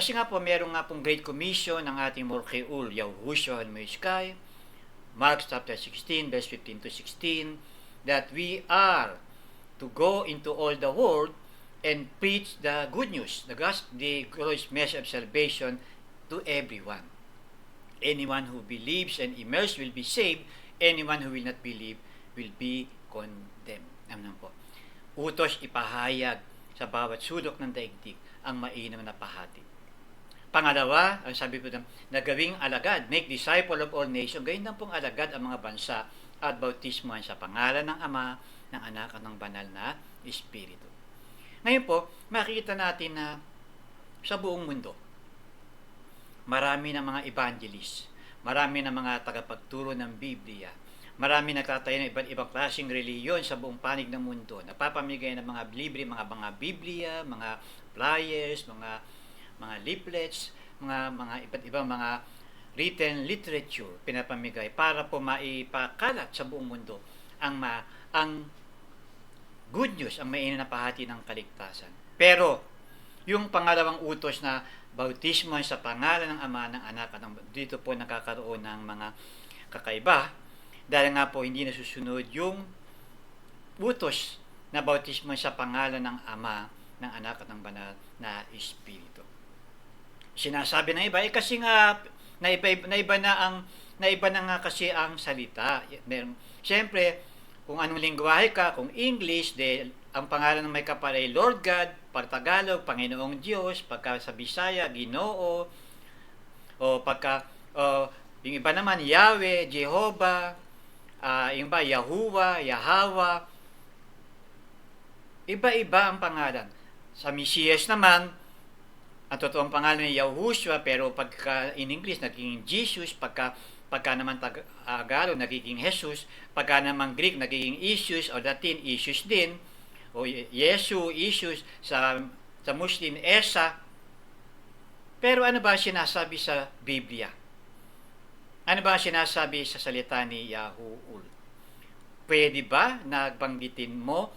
Kasi nga po, meron nga pong Great Commission ng ating Morkeul, Yahushua HaMashkai, Mark chapter 16, verse 15 to 16, that we are to go into all the world and preach the good news, the gospel, the glorious message of salvation to everyone. Anyone who believes and immersed will be saved. Anyone who will not believe will be condemned. Ano po? Utos ipahayag sa bawat sulok ng daigdig ang mainam na pahati. Pangalawa, ang sabi po na gawing alagad, make disciple of all nations, gayon lang pong alagad ang mga bansa at bautismohan sa pangalan ng Ama, ng Anak at ng Banal na Espiritu. Ngayon po, makikita natin na sa buong mundo, marami ng mga evangelist, marami ng mga tagapagturo ng Biblia, marami nagtatayo ng iba't ibang klaseng reliyon sa buong panig ng mundo, napapamigay ng mga libre, mga Biblia, mga flyers, mga leaflets, mga iba't ibang mga written literature pinapamigay para po maipakalat sa buong mundo ang good news, ang mainam na pahati ng kaligtasan. Pero yung pangalawang utos na bautismo sa pangalan ng Ama, ng Anak at dito po nakakaroon ng mga kakaiba dahil nga po hindi nasusunod yung utos na bautismo sa pangalan ng Ama, ng Anak at ng Banal na Espiritu. Sinasabi ng iba, kasi nga naiba na nga kasi ang salita. Siyempre, kung anong lingwahe ka, kung English, ang pangalan ng may kapal ay Lord God, pag Tagalog, Panginoong Diyos, pagka sa Bisaya, Ginoo, o pagka yung iba naman Yahweh, Jehovah, yung iba Yahuwah, Yahawa, iba-iba ang pangalan. Sa Mesiyas naman, ang totoong pangalan ni Yahushua, pero pagka in English naging Jesus, pagka naman Tagalog nagiging Jesus, pagka naman Greek nagiging Isus, o Latin Isus din, o Yesu, Isus, sa Muslim Esa. Pero ano ba sinasabi sa Biblia? Ano ba sinasabi sa salita ni Yahuul? Pwede ba nagbanggitin mo,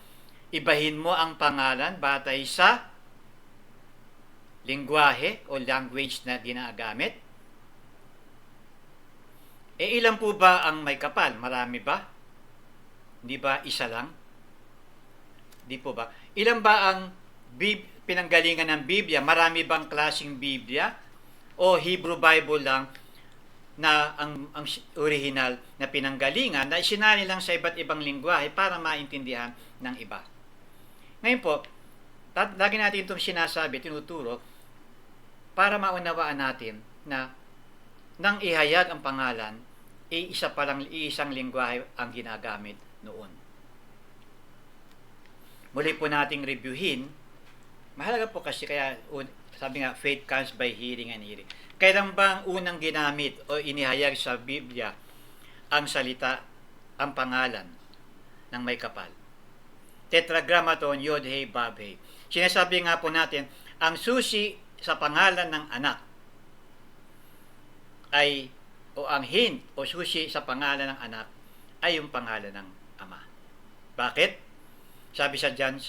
ibahin mo ang pangalan batay sa lingwahe o language na ginagamit? Ilan po ba ang may kapal? Marami ba? Hindi ba isa lang? Di po ba? Ilan ba ang pinanggalingan ng Biblia? Marami bang klaseng Biblia? O Hebrew Bible lang na ang original na pinanggalingan na isinali lang sa iba't ibang lingwahe para maintindihan ng iba? Ngayon po, lagi natin itong sinasabi, tinuturo, para maunawaan natin na nang ihayag ang pangalan, isang lingwahe ang ginagamit noon. Muli po nating reviewin, mahalaga po kasi kaya sabi nga, faith comes by hearing and hearing. Kailan ba ang unang ginamit o inihayag sa Biblia ang salita, ang pangalan ng may kapal? Tetragrammaton, Yod, He, Bab, He. Sinasabi nga po natin, ang susi sa pangalan ng anak o ang hint o susi sa pangalan ng anak ay yung pangalan ng Ama. Bakit? Sabi sa John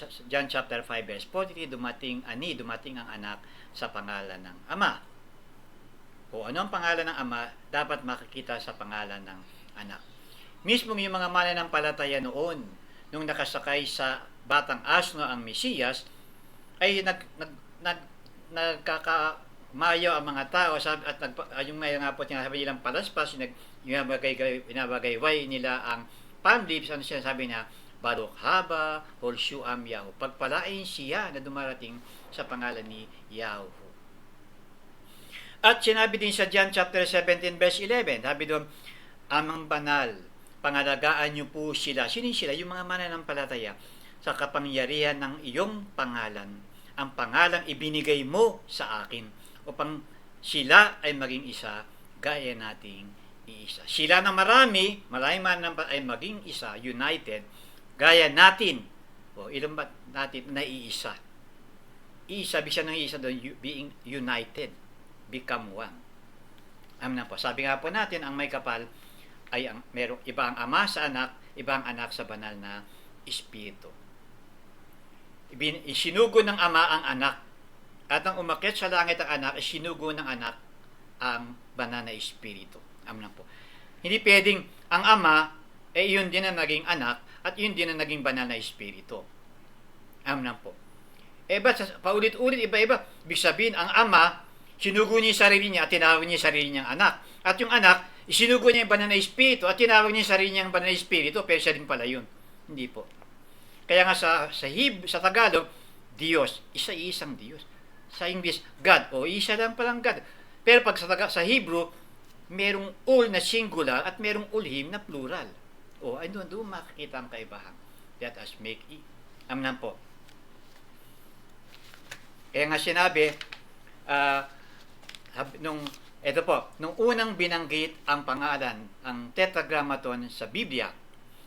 chapter 5 verse 43, dumating ang anak sa pangalan ng Ama. Kung ano ang pangalan ng Ama, dapat makikita sa pangalan ng anak. Mismo yung mga mananampalataya noon, nung nakasakay sa batang asno ang Mesiyas, ay nagkakamayaw ang mga tao at yung ngayon nga po sinasabi nilang palaspas, binabagayway nila ang palm leaves. Ano sinasabi niya? Baruch haba Holshuam Yahu, pagpalain siya na dumarating sa pangalan ni Yahu. At sinabi din sa John chapter 17 verse 11, sabi doon, Amang banal, pangalagaan niyo po sila. Sino sila? Yung mga mananampalataya sa kapangyarihan ng iyong pangalan, ang pangalang ibinigay mo sa akin, upang sila ay maging isa, gaya nating iisa. Sila na maraming ay maging isa, united, gaya natin, ilan ba natin na iisa? Iisa, bisa ng iisa doon, being united, become one. Amen po. Sabi nga po natin, ang may kapal ay merong iba ang Ama sa anak, iba ang anak sa banal na Espiritu. Isinugo ng Ama ang anak At nang umakyat sa langit ang anak, sinugo ng anak ang banal na espiritu. Amen po. Hindi pwedeng ang ama, yun din ang naging anak, at yun din ang naging banal na espiritu. Amen po. Ba't paulit-ulit, iba-iba? Ibig sabihin, ang ama, sinugo niya yung sarili niya at tinawag niya yung sarili niyang anak. At yung anak, isinugo niya yung banal na espiritu at tinawag niya yung sarili niyang banal na espiritu, pero siya din pala yun. Hindi po. Kaya nga sa Tagalog, Diyos, isa-isang Diyos. Sa English, God, isa lang palang God. Pero pag sa Hebrew, merong ul na singular at merong ulhim na plural. Ay doon makikita ang kaibahan. That as make it. Amen po. Kaya nga sinabi, nung unang binanggit ang pangalan, ang tetragrammaton sa Biblia,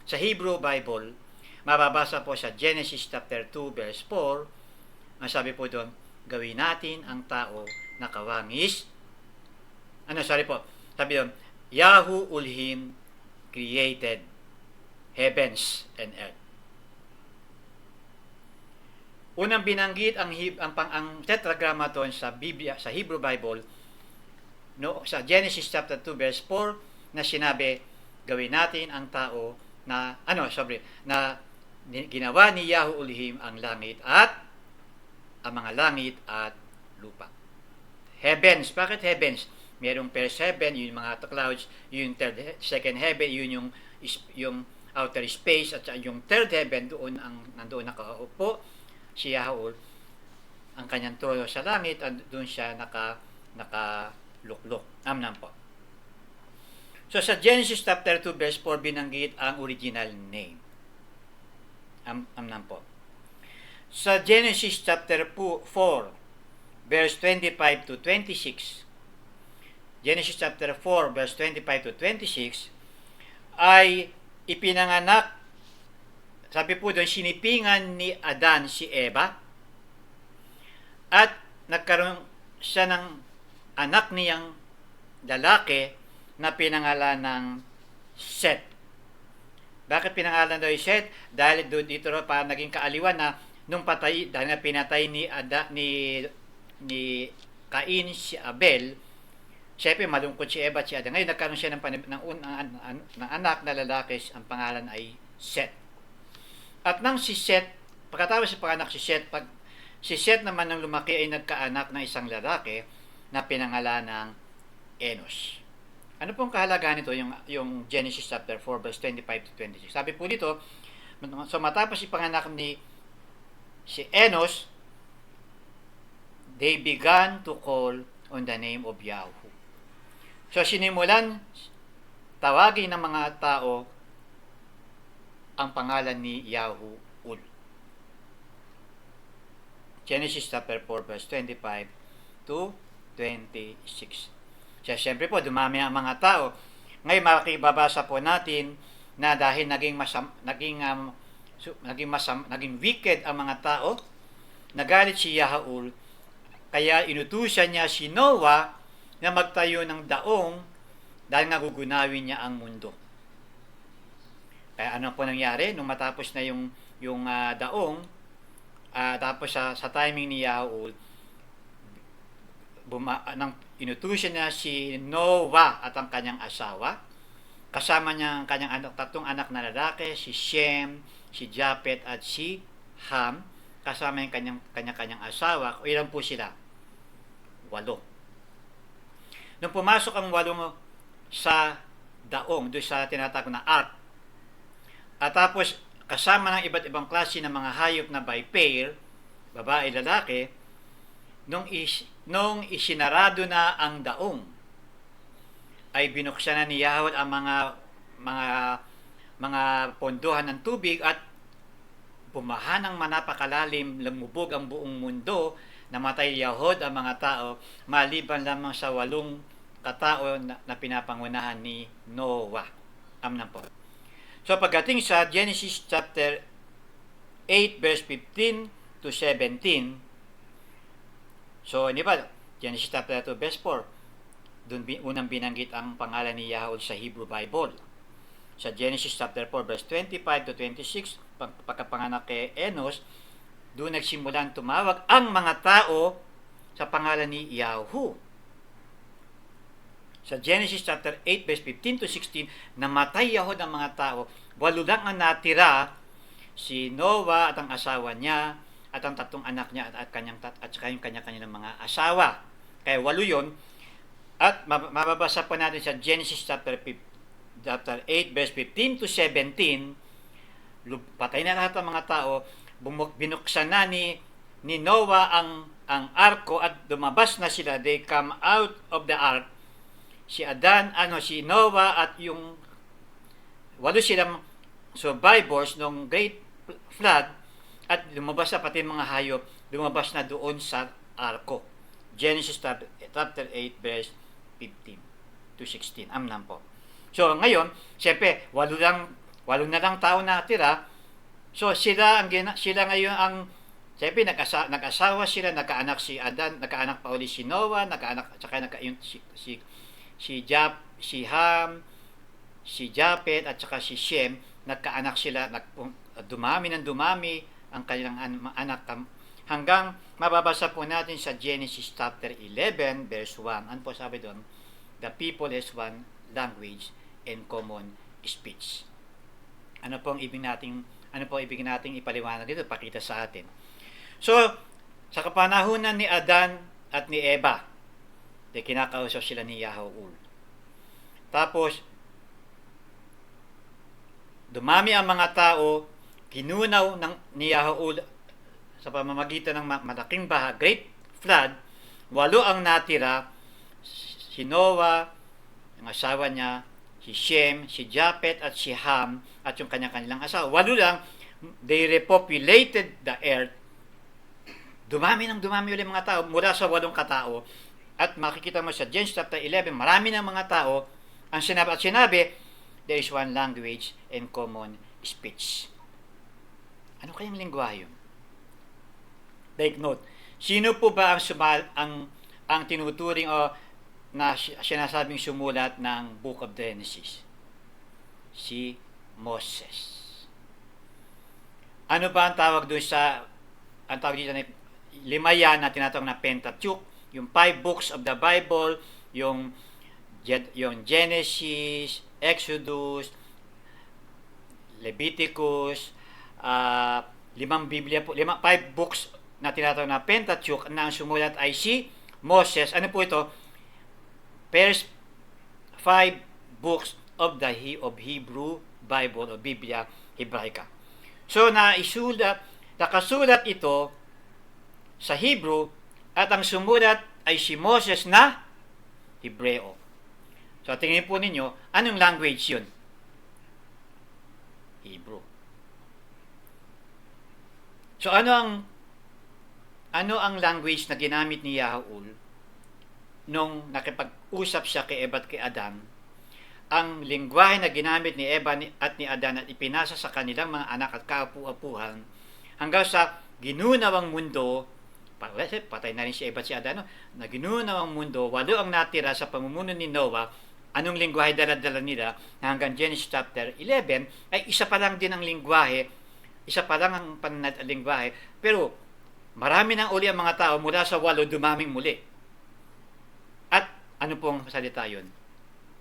sa Hebrew Bible, mababasa po sa Genesis chapter 2 verse 4, ang sabi po doon, gawin natin ang tao na kawangis. Sabi doon, Yahoo Ulhim created heavens and earth. Unang binanggit ang tetragrammaton sa Biblia, sa Hebrew Bible, sa Genesis chapter 2 verse 4, na sinabi, gawin natin ang tao na ginawa ni Yahoo Ulhim ang langit at ang mga langit at lupa. Heavens, bakit heavens? Merong first heaven, yun yung mga clouds, yung second heaven, yun yung outer space, at yung third heaven, nandoon nakaupo si Yahoo, ang kanyang trono sa langit, at doon siya nakaluklok. Amen po. So sa Genesis chapter 2 verse 4 binanggit ang original name. Amen po. Sa Genesis chapter 4 verse 25 to 26, Genesis chapter 4 verse 25 to 26 ay ipinanganak, sabi po doon, sinipingan ni Adan si Eva at nagkaroon siya ng anak niyang lalaki na pinangalan ng Seth. Bakit pinangalan daw yung Seth? Dahil dito para naging kaaliwan na dahil na pinatay ni Cain si Abel, siyempre malungkot si Eva at si Adan. Ngayon nagkaroon siya ng anak na lalaki, ang pangalan ay Seth. At nang si Seth, pagkatapos sa panganak si Seth naman nang lumaki ay nagkaanak ng isang lalaki na pinangalan ng Enos. Ano pong kahalagahan nito, yung Genesis chapter 4 verse 25 to 26? Sabi po dito, so matapos ipanganak ni si Enos, they began to call on the name of Yahweh. So sinimulan tawagin ng mga tao ang pangalan ni Yahweh. Genesis chapter 4 verse 25 to 26. So, siyempre po, dumami ang mga tao. Ngayon, makikibabasa po natin na dahil naging wicked ang mga tao, nagalit si Yahweh, kaya inutusan niya si Noah na magtayo ng daong dahil nagugunawin niya ang mundo. Kaya ano po nangyari? Nung matapos na yung daong, tapos sa timing ni Yahweh, inutusan niya si Noah at ang kanyang asawa, kasama niya ang kanyang tatlong anak na lalaki, si Shem, si Japhet at si Ham, kasama yung kanyang asawa. Ilan po sila? 8. Nung pumasok ang 8 sa daong, doon sa tinatawag na ark, at tapos kasama ng iba't ibang klase ng mga hayop na by pair, babae, lalaki, nung isinarado na ang daong, ay binuksan na ni Yahweh ang mga pondohan ng tubig at bumaha ng manapakalalim, lumubog ang buong mundo, namatay Yahweh ang mga tao, maliban lamang sa 8 katao na pinapangunahan ni Noah. Amen po. So pagdating sa Genesis chapter 8 verse 15 to 17, so, di ba, Genesis chapter 2 verse 4, doon unang binanggit ang pangalan ni Yahweh sa Hebrew Bible. Sa Genesis chapter 4 verse 25 to 26, pagkapanganak kay Enos, doon nagsimulan tumawag ang mga tao sa pangalan ni Yahweh. Sa Genesis chapter 8 verse 15 to 16, namatay Yahweh ng mga tao. 8 lang ang natira, si Noah at ang asawa niya at ang 3 anak niya at saka yung kanya-kanya ng mga asawa. Kaya 8 yun. At mababasa po natin sa Genesis chapter 8 verse 15 to 17, patay na lahat ng mga tao, binuksan na ni Noah ang arko at lumabas na sila. They come out of the ark. Si Noah at yung 8 silang survivors ng great flood, at lumabas na pati mga hayop, lumabas na doon sa arko. Genesis chapter 8 verse 15 to 16. Amnan po. So ngayon, siyempre, 8 na lang tao natira. So sila ngayon ang siyempre nag-asawa sila, nagkaanak si Adan, nagkaanak pa uli si Noah, nagkaanak saka si Ham, si Japet at saka si Shem, nagkaanak sila, dumami ang kanilang anak hanggang mababasa po natin sa Genesis chapter 11 verse 1. Ano po sabi doon? The people has one language and common speech. Ano po ibig nating ipaliwanag dito, pakita sa atin. So, sa kapanahunan ni Adan at ni Eva, kinakausap sila ni Yahweh. Tapos, dumami ang mga tao, kinunaw ni Yahweh sa pamamagitan ng malaking baha, great flood. 8 ang natira, si Noah, ang asawa niya, si Shem, si Japet at si Ham at yung kanya-kanilang asawa. 8 lang, they repopulated the earth. Dumami ulit mga tao mula sa 8 katao. At makikita mo sa Genesis chapter 11, marami ng mga tao ang sinabi, there is one language and common speech. Ano kayang lengguwahe yun? Take note. Sino po ba ang tinuturing o na sinasabing sumulat ng Book of Genesis? Si Moses. Ano ba ang tawag doon ang tawag dito na 5 yan na tinatawag na Pentateuch, yung 5 books of the Bible, yung Genesis, Exodus, Leviticus, 5 books na tinatawag na Pentateuch na ang sumulat ay si Moses. Ano po ito? First 5 books of Hebrew Bible o Biblia Hebraica. So nakasulat ito sa Hebrew at ang sumulat ay si Moses na Hebreo. So tingnan po ninyo, anong language yun? Hebrew. So ano ang language na ginamit ni Yahweh nung nakipag-usap siya kay Eva at kay Adan? Ang lengguwahe na ginamit ni Eva at ni Adan at ipinasa sa kanilang mga anak at kaapu-apuhan hanggang sa ginunawang mundo, patay na rin si Eva at si Adan, na ginunawang mundo, 8 ang natira sa pamumuno ni Noah. Anong lengguwahe dala-dala nila hanggang Genesis chapter 11 ay isa pa lang din ang lengguwahe, isa pa lang ang lengguwahe, pero marami nang uli ang mga tao mula sa 8 dumaming muli. At ano pong salita yun?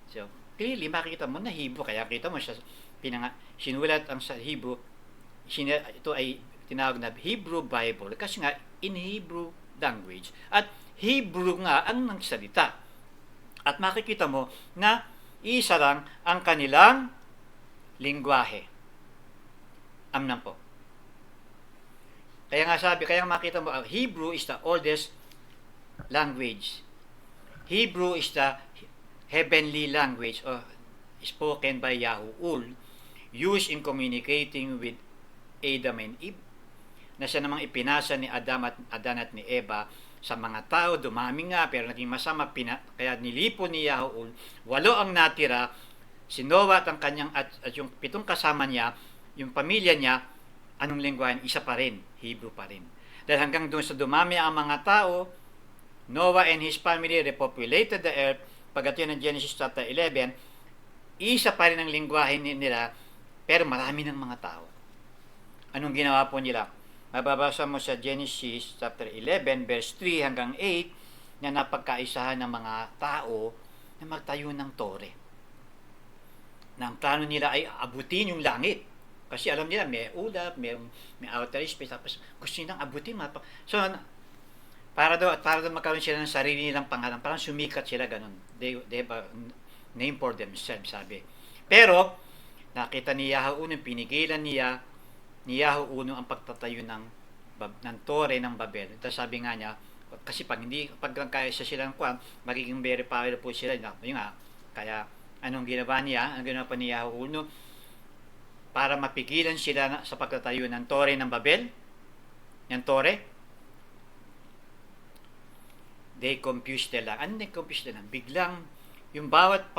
So, clearly, makikita mo na Hebrew, kaya kita mo siya sinulat ang sa Hebrew, ito ay tinawag na Hebrew Bible kasi nga in Hebrew language at Hebrew nga ang nagsalita. At makikita mo na isa lang ang kanilang lengguwahe. Amnan po. Kaya makita mo, Hebrew is the oldest language. Hebrew is the heavenly language spoken by Yahweh, used in communicating with Adam and Eve, na siya namang ipinasa ni Adan at ni Eva sa mga tao. Dumami nga pero naging masama, kaya nilipon ni Yahweh. 8 ang natira, si Noah at ang kanyang at yung 7 kasama niya, yung pamilya niya. Anong lengguwahe? Isa pa rin, Hebrew pa rin. Dahil hanggang doon sa dumami ang mga tao, Noah and his family repopulated the earth. Pagdating ng Genesis chapter 11, isa pa rin ang lengguwahe nila, pero marami ng mga tao. Anong ginawa po nila? Mababasa mo sa Genesis chapter 11 verse 3 hanggang 8 na napagkaisahan ng mga tao na magtayo ng tore. Na ang plano nila ay abutin yung langit. Kasi alam nila, may ulap, may outer space, tapos gusto nilang abutin. So, para daw magkaroon sila ng sarili nilang pangalan, parang sumikat sila, ganun. They have a name for themselves, sabi. Pero, nakita ni Yahweh Uno, pinigilan ni Yahweh Uno ang pagtatayo ng tore ng Babel. Ito sabi nga niya, kasi pag kaya sila ng kwan, magiging very powerful sila. Yun nga, kaya anong ginawa niya? Ang ginawa pa ni Yahweh Uno para mapigilan sila sa pagtatayo ng tore ng Babel? Yung tore? They confused nila. Ano confused nila? Biglang, yung bawat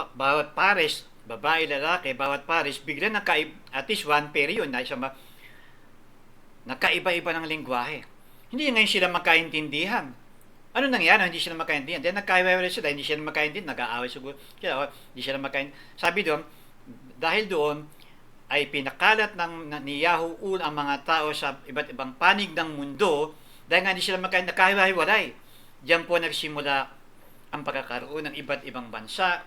pares, babae, lalaki, bawat pares, biglang at least one pair yun, nakaiba-iba ng lengguwahe. Hindi ngayon sila magkaintindihan. Ano nangyari? Hindi sila magkaintindihan. Then nagkaiba sila, hindi sila magkaintindihan, nag-aaway siguro sila, hindi sila magkaintindihan. Sabi doon, dahil doon, ay pinakalat ni Yahweh ang mga tao sa iba't ibang panig ng mundo, dahil nga hindi sila nagkahiwa-hiwalay. Diyan po nagsimula ang pagkakaroon ng iba't ibang bansa,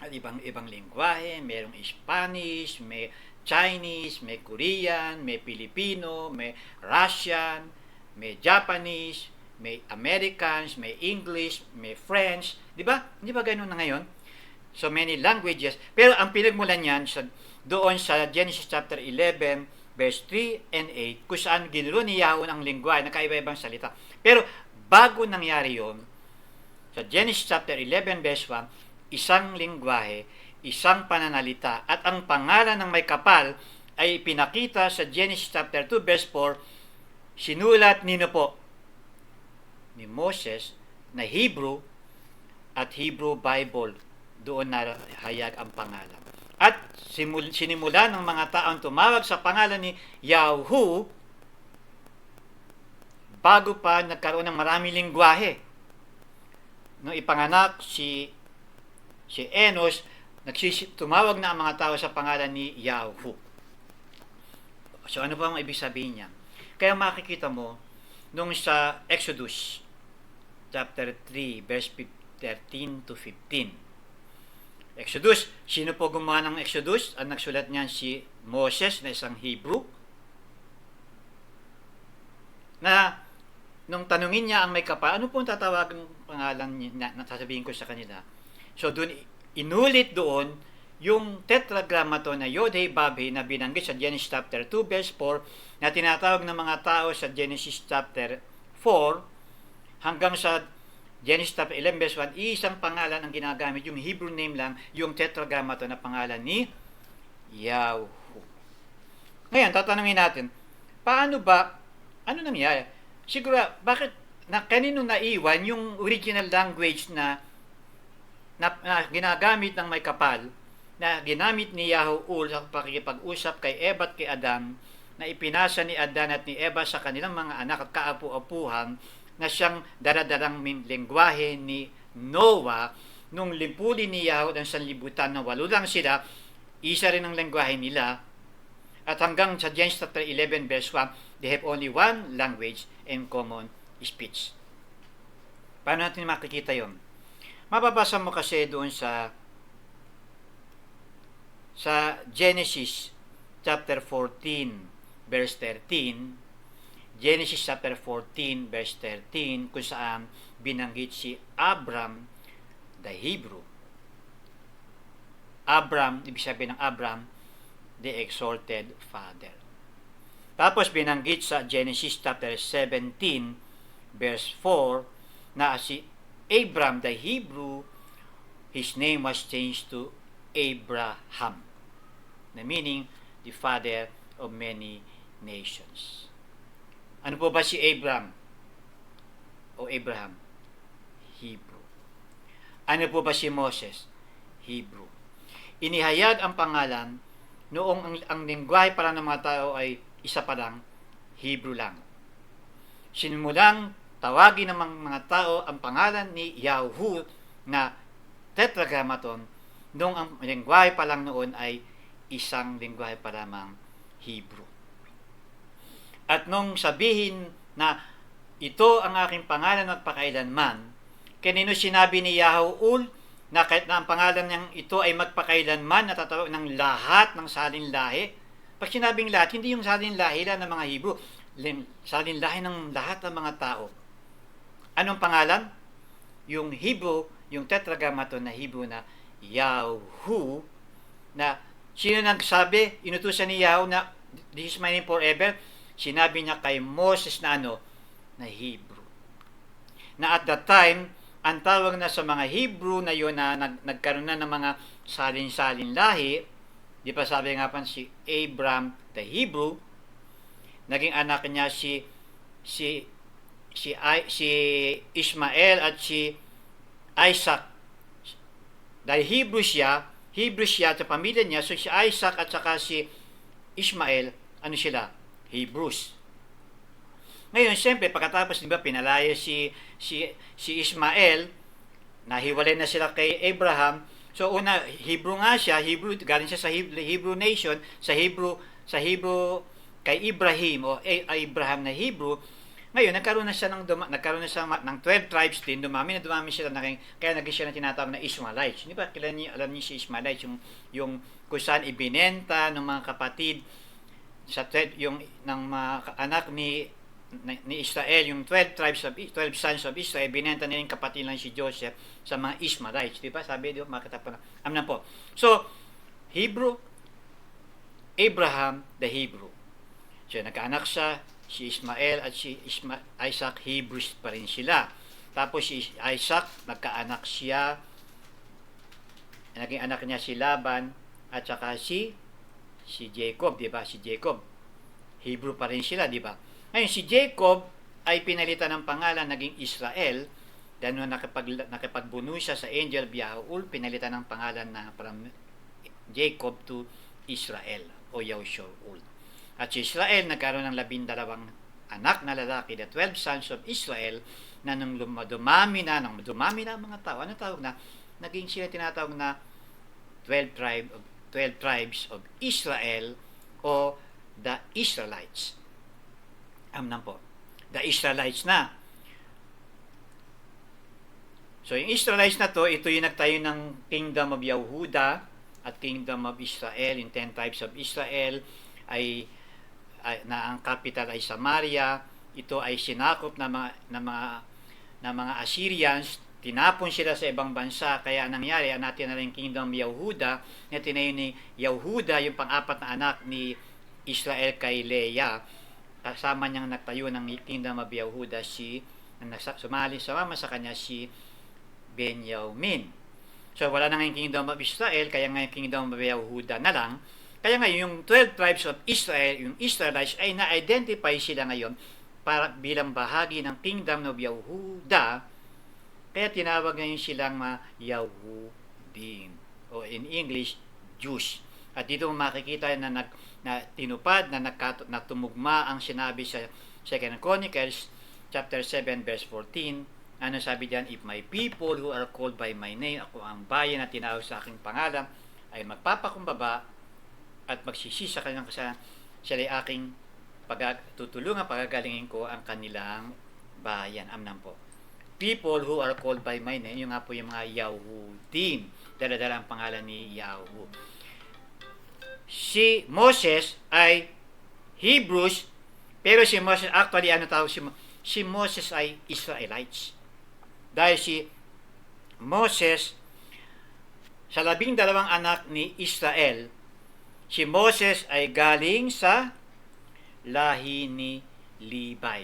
at ibang lengguwahe, mayroong Spanish, may Chinese, may Korean, may Filipino, may Russian, may Japanese, may Americans, may English, may French, di ba? Hindi ba ganoon na ngayon? So many languages. Pero ang pinagmulan niyan doon sa Genesis chapter 11 verse 3 and 8 kung saan ginulo ni Yahweh ang lengguwahe na kaiba-ibang salita. Pero bago nangyari yon, sa Genesis chapter 11 verse 1, isang lengguwahe, isang pananalita, at ang pangalan ng may kapal ay pinakita sa Genesis chapter 2 verse 4, sinulat nino po ni Moses na Hebrew at Hebrew Bible. Doon na hayag ang pangalan. At sinimula ng mga taong tumawag sa pangalan ni Yahweh bago pa nagkaroon ng maraming lengguwahe. Nung ipanganak si Enos, tumawag na ang mga tao sa pangalan ni Yahweh. So ano pa ang ibig sabihin niya? Kaya makikita mo nung sa Exodus chapter 3 verse 13 to 15. Exodus, sino po gumawa ng Exodus? Ang nagsulat niyan si Moses na isang Hebrew. Na nung tanungin niya ang may kapal, ano po ang tatawagan pangalan niya na sasabihin ko sa kanila? So doon, inulit doon yung tetragrammaton na Yod-Heh-Vav-Heh na binanggit sa Genesis chapter 2 verse 4 na tinatawag ng mga tao sa Genesis chapter 4 hanggang sa Genesis chapter 11 verse 1, isang pangalan ang ginagamit, yung Hebrew name lang, yung tetragrammaton na pangalan ni Yahweh. Ngayon, tatanungin natin, paano ba, ano nangyari? Siguro, bakit, kanino naiwan yung original language na ginagamit ng may kapal, na ginamit ni Yahweh sa pakikipag-usap kay Eva at kay Adan, na ipinasa ni Adan at ni Eva sa kanilang mga anak at kaapu-apuhan, na siyang daradalang lengguwahe ni Noah nung limpuli ni Yahweh ang sanlibutan na 8 lang sila, isa rin ang lengguwahe nila, at hanggang sa Genesis chapter 11 verse 1, they have only one language and common speech. Paano natin makikita yon? Mababasa mo kasi doon sa Genesis chapter 14 verse 13, Genesis chapter 14 verse 13 kung saan binanggit si Abram the Hebrew. Abram, ibig sabihin ng Abram, the exalted father. Tapos binanggit sa Genesis chapter 17 verse 4 na si Abram the Hebrew, his name was changed to Abraham, na meaning the father of many nations. Ano po ba si Abram o Abraham? Hebrew. Ano po ba si Moses? Hebrew. Inihayag ang pangalan noong ang lengguwahe para ng mga tao ay isa pa lang, Hebrew lang. Sinimulang tawagin ng mga tao ang pangalan ni Yahweh na tetragrammaton noong ang lengguwahe pa lang noon ay isang lengguwahe pa lamang, Hebrew. At nung sabihin na ito ang aking pangalan magpakailanman, kanino sinabi ni Yahuul na kahit na ang pangalan niyang ito ay magpakailanman, natatawag ng lahat ng salin lahi? Pag sinabing lahat, hindi yung salin lahi lang ng mga Hebrew, salin lahi ng lahat ng mga tao. Anong pangalan? Yung Hebrew, yung tetragrammaton na Hebrew na Yahu, na sino nagsabi, inutusan ni Yahu na this is my name forever, sinabi niya kay Moses na na Hebrew. Na at that time, ang tawag na sa mga Hebrew na yun na nagkaroon na ng mga salin-salin lahi, di pa sabi nga pa si Abraham the Hebrew, naging anak niya si Ishmael at si Isaac. Dahil Hebrew siya sa pamilya niya, so si Isaac at saka si Ishmael, ano sila? Hebrews. Ngayon, siyempre, pagkatapos, di ba, pinalaya si Ishmael, nahiwalay na sila kay Abraham. So, una, Hebrew nga siya, galing siya sa Hebrew nation, sa Hebrew, kay Ibrahim, o Abraham na Hebrew. Ngayon, nagkaroon na siya ng 12 tribes din, dumami sila, kaya naging siya na tinatawag na Ishmaelites. Di ba, alam niyo si Ishmaelites, yung kung saan ibinenta ng mga kapatid, ng mga anak ni Israel, yung 12 sons of Israel, binenta nila yung kapatid lang si Joseph sa mga Ishmaelites. Di ba? Sabi, di ba? Makita po na. Amnan po. So, Hebrew, Abraham, the Hebrew. So, nagkaanak siya, si Ishmael at si Isaac, Hebrews pa rin sila. Tapos, si Isaac, nagkaanak siya, naging anak niya si Laban, at saka si Jacob, di ba? Si Jacob, Hebrew pa rin sila, di ba? Ngayon, si Jacob ay pinalitan ng pangalan, naging Israel, dahil nung nakipagbuno siya sa angel Yahuul, pinalitan ng pangalan na from Jacob to Israel o Yahushaul. At si Israel nagkaroon ng 12 anak na lalaki, the 12 sons of Israel, na nung dumami na ang mga tao, ano tawag na? Naging sila tinatawag na 12 tribes of Israel o the Israelites. Amnan po. The Israelites na. So, yung Israelites na to, ito yung nagtayo ng Kingdom of Yehuda at Kingdom of Israel. Yung 10 tribes of Israel na ang capital ay Samaria. Ito ay sinakop ng mga Assyrians. Tinapon sila sa ibang bansa. Kaya nangyari, natin na rin Kingdom Yehuda na tinayo ni Yehuda, yung pang-apat na anak ni Israel kay Leah. Kasama niyang nagtayo ng Kingdom of Yehuda sumama sa kanya si Benjamin. So wala na ngayong Kingdom of Israel, kaya ngayon Kingdom of Yehuda na lang. Kaya ngayon yung 12 tribes of Israel, yung Israelites, ay na-identify sila ngayon para bilang bahagi ng Kingdom of Yehuda. Kaya tinawag ngayon silang Yahudim, o in English, Jews. At dito makikita na tinupad, na tumugma ang sinabi sa 2 Chronicles chapter 7 verse 14. Ano sabi diyan? If my people who are called by my name, ako ang bayan na tinawag sa aking pangalan, ay magpapakumbaba at magsisi sa kanilang kasalanan, sila ay aking tutulungan, pagagalingin ko ang kanilang bayan. Amnan po. People who are called by my name, yung nga po yung mga Yahudim, dala-dala ang pangalan ni Yahu. Si Moses ay Hebrews, pero si Moses, actually, ano tawag si Moses ay Israelites. Dahil si Moses, sa 12 anak ni Israel, si Moses ay galing sa lahi ni Levi.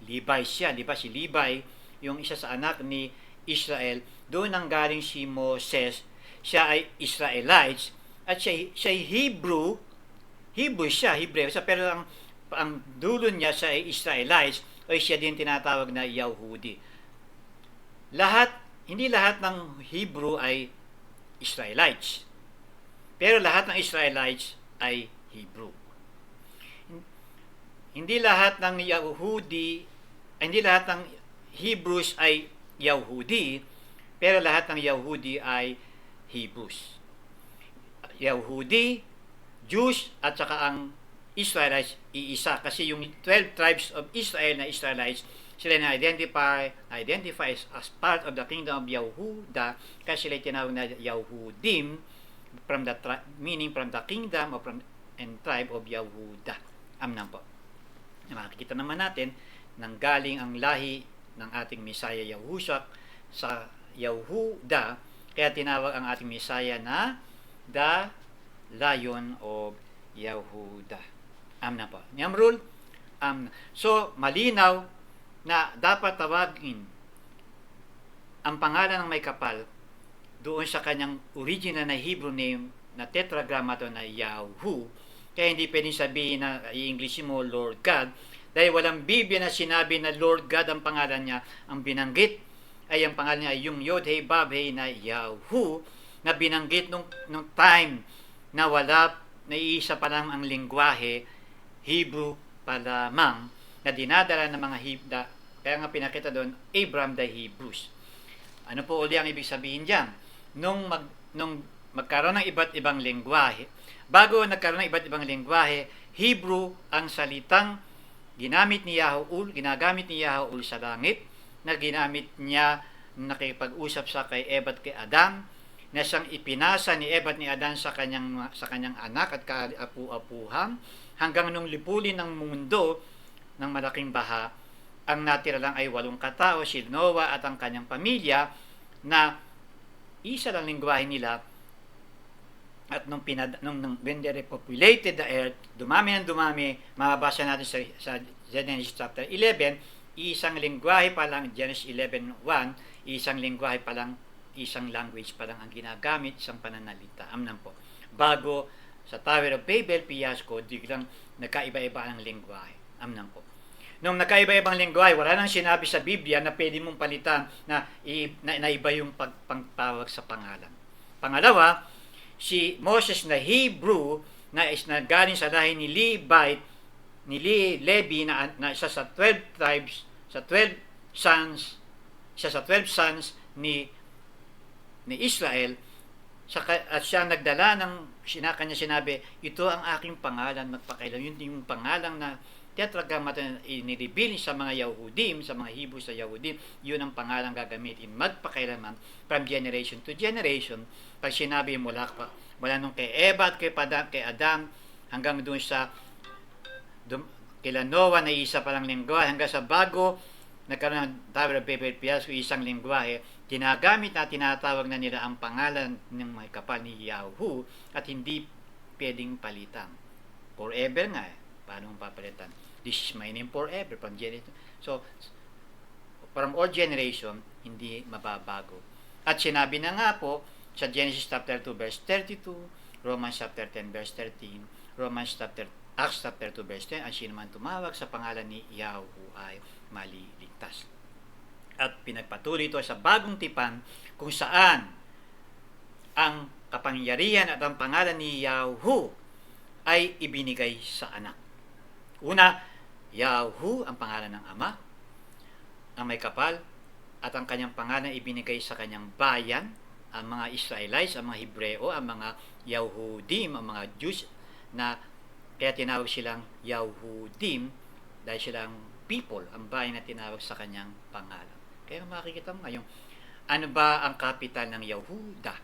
Levi siya, di ba? Si Levi, yung isa sa anak ni Israel, doon ang galing si Moses. Siya ay Israelites, at siya Hebrew siya, Hebreo siya, pero ang dulo niya sa Israelites, o siya din tinatawag na Yahudi. Hindi lahat ng Hebrew ay Israelites, pero lahat ng Israelites ay Hebrew. Hindi lahat ng Hebrews ay Yahudi, pero lahat ng Yahudi ay Hebrews. Yahudi, Jews, at saka ang Israelites, iisa. Kasi yung 12 tribes of Israel na Israelites, sila na-identify as part of the kingdom of Yahuda, kasi sila tinawag na Yahudim, meaning from the kingdom of and tribe of Yahuda. Amnan po. Makikita naman natin, nanggaling ang lahi ng ating Messiah Yahushua sa Yahuda, kaya tinawag ang ating Messiah na the Lion of Yahuda. Amna po. Niyamrul, so, malinaw na dapat tawagin ang pangalan ng may kapal doon sa kanyang original na Hebrew name na tetragrammaton na Yahu. Kaya hindi pwedeng sabihin na i-English mo Lord God, dahil walang Biblia na sinabi na Lord God ang pangalan niya. Ang binanggit ay ang pangalan niya ay yung Yod-Heh Vav-Heh na Yahu, na binanggit nung time na wala, na iisa pa lang ang lingwahe, Hebrew pa lamang, na dinadala ng mga Hebrew. Kaya nga pinakita doon, Abraham the Hebrews. Ano po uli ang ibig sabihin dyan? Nung magkaroon ng iba't ibang lingwahe, bago nagkaroon ng iba't ibang lingwahe, Hebrew ang salitang ginagamit ni Yahuul sa langit, na ginamit niya nakipag-usap sa kay Eva at kay Adam, na siyang ipinasa ni Eva at ni Adam sa kanyang anak at kaapu-apuhang, hanggang nung lipulin ng mundo ng malaking baha, ang natira lang ay 8 katao, si Noah at ang kanyang pamilya, na isa lang lingwahe nila. At when they repopulated the earth, dumami ng dumami, mababasa natin sa Genesis chapter 11, isang lingwahe pa lang, Genesis 11:1, isang lingwahe pa lang, isang language pa lang ang ginagamit, isang pananalita. Amnan po. Bago sa Tower of Babel, Fiasco, biglang nagkaiba-iba ang lingwahe. Amnan po. Nung nagkaiba-ibang lingwahe, wala nang sinabi sa Biblia na pwede mong palitan na iba yung pagpangtawag sa pangalan. Pangalawa, si Moses na Hebrew na galing sa lahi ni Levi na isa sa 12 tribes, sa 12 sons ni Israel, at siya nagdala ng kanya sinabi, ito ang aking pangalan magpakailan. Yun yung pangalan na tetragrammaton inireveal sa mga Yahudim, sa mga Hebrew sa Yahudim, yun ang pangalan gagamitin magpakailanman from generation to generation. Pag sinabi mula nung kay Eva at kay Adam hanggang doon sa kila Noah na isa palang lingwahe, hanggang sa bago nagkaroon ng Tower of Babel, Fiasco, isang lingwahe, tinagamit na tinatawag na nila ang pangalan ng may kapal ni Yahu at hindi pwedeng palitan. Forever nga paano papalitan? This is my name forever from generation. So, from all generation, hindi mababago. At sinabi na nga po sa Genesis chapter 2 verse 32, Romans chapter 10 verse 13, Acts chapter 2 verse 10, ang sino man tumawag sa pangalan ni Yahu ay maliligtas. At pinagpatuloy ito sa bagong tipan kung saan ang kapangyarihan at ang pangalan ni Yahu ay ibinigay sa anak. Una, Yahu ang pangalan ng Ama, ang may kapal, at ang kanyang pangalan ibinigay sa kanyang bayan, ang mga Israelites, ang mga Hebreo, ang mga Yahudim, ang mga Jews, na kaya tinawag silang Yahudim dahil silang people, ang bayan na tinawag sa kanyang pangalan. Kaya makikita mo ngayon, ano ba ang kapital ng Yahuda?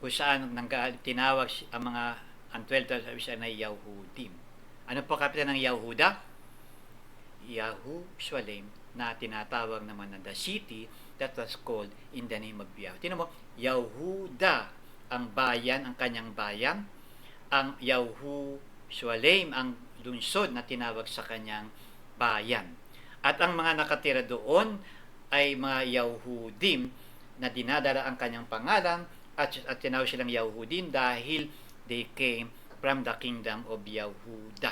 Kung saan tinawag ang 12 tribes na Yahudim. Ano po kapital ng Yahuda? Jerusalem, na tinatawag naman na the city that was called in the name of Yahweh. Tingnan mo, Yahuda ang bayan, ang kanyang bayan, ang Jerusalem ang lungsod na tinawag sa kanyang bayan. At ang mga nakatira doon ay mga Yahudim na dinadala ang kanyang pangalan at tinawag silang Yahudim dahil they came from the kingdom of Yahuda.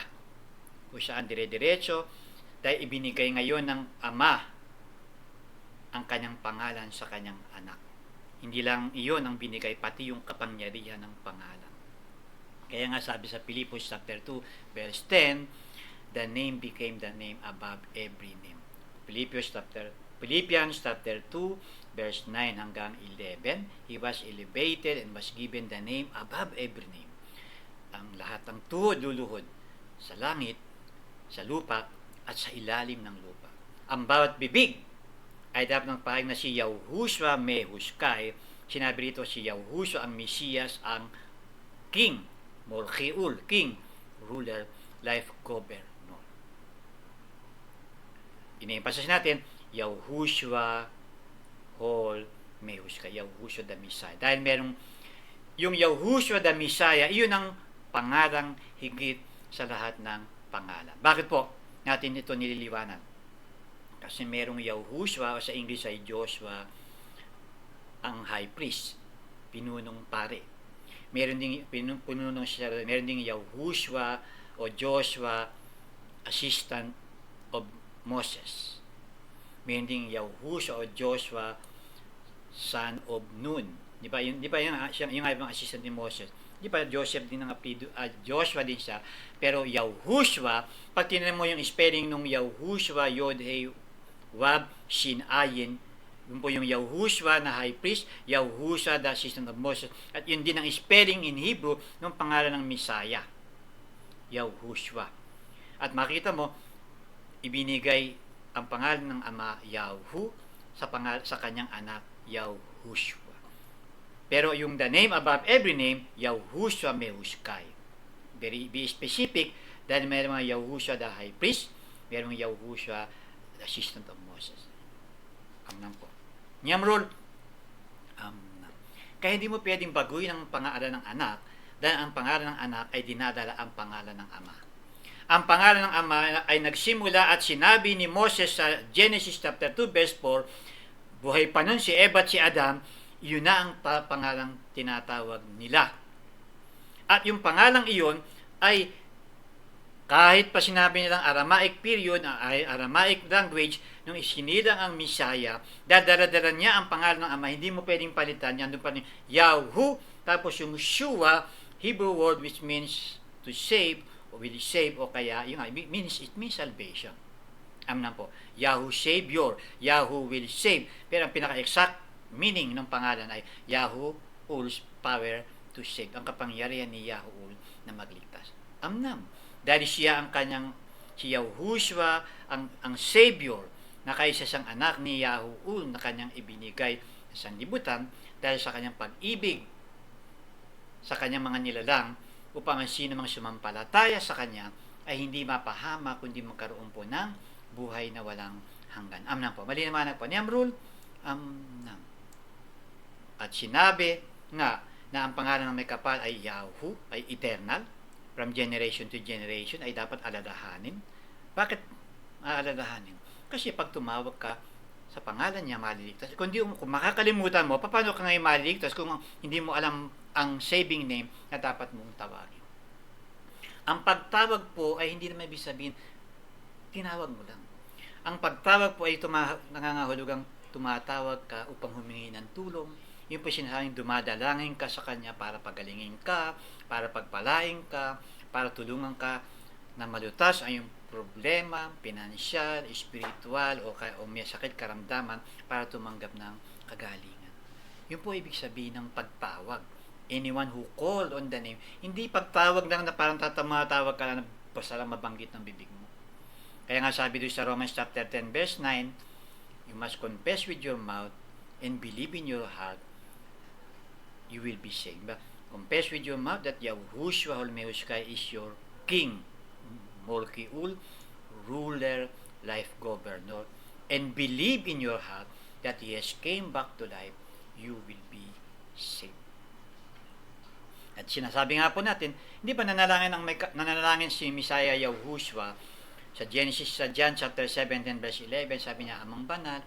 Kung saan dire-diretso, dahil ibinigay ngayon ng Ama ang kanyang pangalan sa kanyang anak. Hindi lang iyon ang binigay, pati yung kapangyarihan ng pangalan. Kaya nga sabi sa Philippians chapter 2 verse 10, the name became the name above every name. Philippians chapter 2 verse 9 hanggang 11, he was elevated and was given the name above every name. ang lahat ng tuhod luluhod sa langit, sa lupa, at sa ilalim ng lupa. Ang bawat bibig ay dapat ng pahayag na si Yahushua Mehushkai. Sinabi rito si Yahushua ang Mesiyas, ang King, Morcheul, King, Ruler, Life Governor. Ine-emphasize natin, Yahushua Hol Mehushkai, Yahushua the Messiah. Dahil merong yung Yahushua the Messiah, iyon ang pangalang higit sa lahat ng pangalan. Bakit po natin ito nililiwanag? Kasi merong Yahushua, o sa English ay Joshua, ang high priest, pinunong pare. Meron ding pinunong siya, meron ding Yahushua o Joshua, assistant of Moses. Meron ding Yahushua o Joshua, son of Nun. Di ba yung ibang assistant ni Moses? Di ba Joseph din ang apelyido, Joshua din siya. Pero Yahushua, pag tinanong mo yung spelling ng Yahushua, Yod, He, Wab, Shin, Ayin, yun po yung Yahushua na high priest, Yahushua the assistant of Moses, at yun din ang spelling in Hebrew ng pangalan ng Messiah, Yahushua. At makita mo, ibinigay ang pangalan ng Ama, Yahu, sa kanyang anak, Yahushua. Pero yung the name above every name, Yahushua Mehushkai. Be specific, dahil mayroong mga Yahushua the high priest, mayroong Yahushua the assistant of Moses. Amnan po. Nyamrul, amnan. Kaya hindi mo pwedeng baguhin ang pangalan ng anak, dahil ang pangalan ng anak ay dinadala ang pangalan ng ama. Ang pangalan ng ama ay nagsimula at sinabi ni Moses sa Genesis chapter 2 verse 4, buhay pa nun si Eva at si Adam, yun na ang pangalang tinatawag nila. At yung pangalang iyon ay kahit pa sinabi nilang Aramaic period, ay Aramaic language, nung isinilang ang Messiah, dadala-dala niya ang pangalan ng Ama, hindi mo pwedeng palitan. Yan doon pa rin, Yahu, tapos yung Shua, Hebrew word which means to save, o will save, o kaya, it means salvation. Amnan po, Yahu Savior, Yahu will save. Pero ang pinaka-exact meaning ng pangalan ay Yahu's power to save. Ang kapangyarihan ni Yahu na magligtas. Amnam. Dahil siya ang kanyang, si Yahushua, ang Savior, na kaisa siyang anak ni Yahu na kanyang ibinigay sa sanlibutan dahil sa kanyang pag-ibig sa kanyang mga nilalang, upang ang sino mang sumampalataya sa kanya ay hindi mapahama kundi magkaroon po ng buhay na walang hanggan. Amnam po. Malinawanag po. Niamrul, amnam. At sinabi nga na ang pangalan ng may kapal ay Yahu, ay eternal, from generation to generation, ay dapat alalahanin. Bakit aalalahanin? Kasi pag tumawag ka sa pangalan niya, maliligtas. Kung makakalimutan mo, paano ka ngayon maliligtas kung hindi mo alam ang saving name na dapat mong tawagin? Ang pagtawag po ay hindi naman ibig sabihin, tinawag mo lang. Ang pagtawag po ay nangangahulugang tumatawag ka upang humingi ng tulong. Yung po sinasabing dumadalangin ka sa Kanya para pagalingin ka, para pagpalain ka, para tulungan ka na malutas ang iyong problema, pinansyal, espiritual, o may sakit, karamdaman, para tumanggap ng kagalingan. Yun po ibig sabihin ng pagtawag. Anyone who called on the name, hindi pagtawag lang na parang tatamawag ka lang na basta lang mabanggit ng bibig mo. Kaya nga sabi doon sa Romans chapter 10 verse 9, you must confess with your mouth and believe in your heart, you will be saved. Confess with your mouth that Yahushua Mehushkai is your King, Morcheul, Ruler, Life Governor, and believe in your heart that He has came back to life, you will be saved. At sinasabi nga po natin, hindi ba nanalangin si Messiah Yahushua sa Genesis, sa John chapter 17 verse 11, sabi niya, amang banal,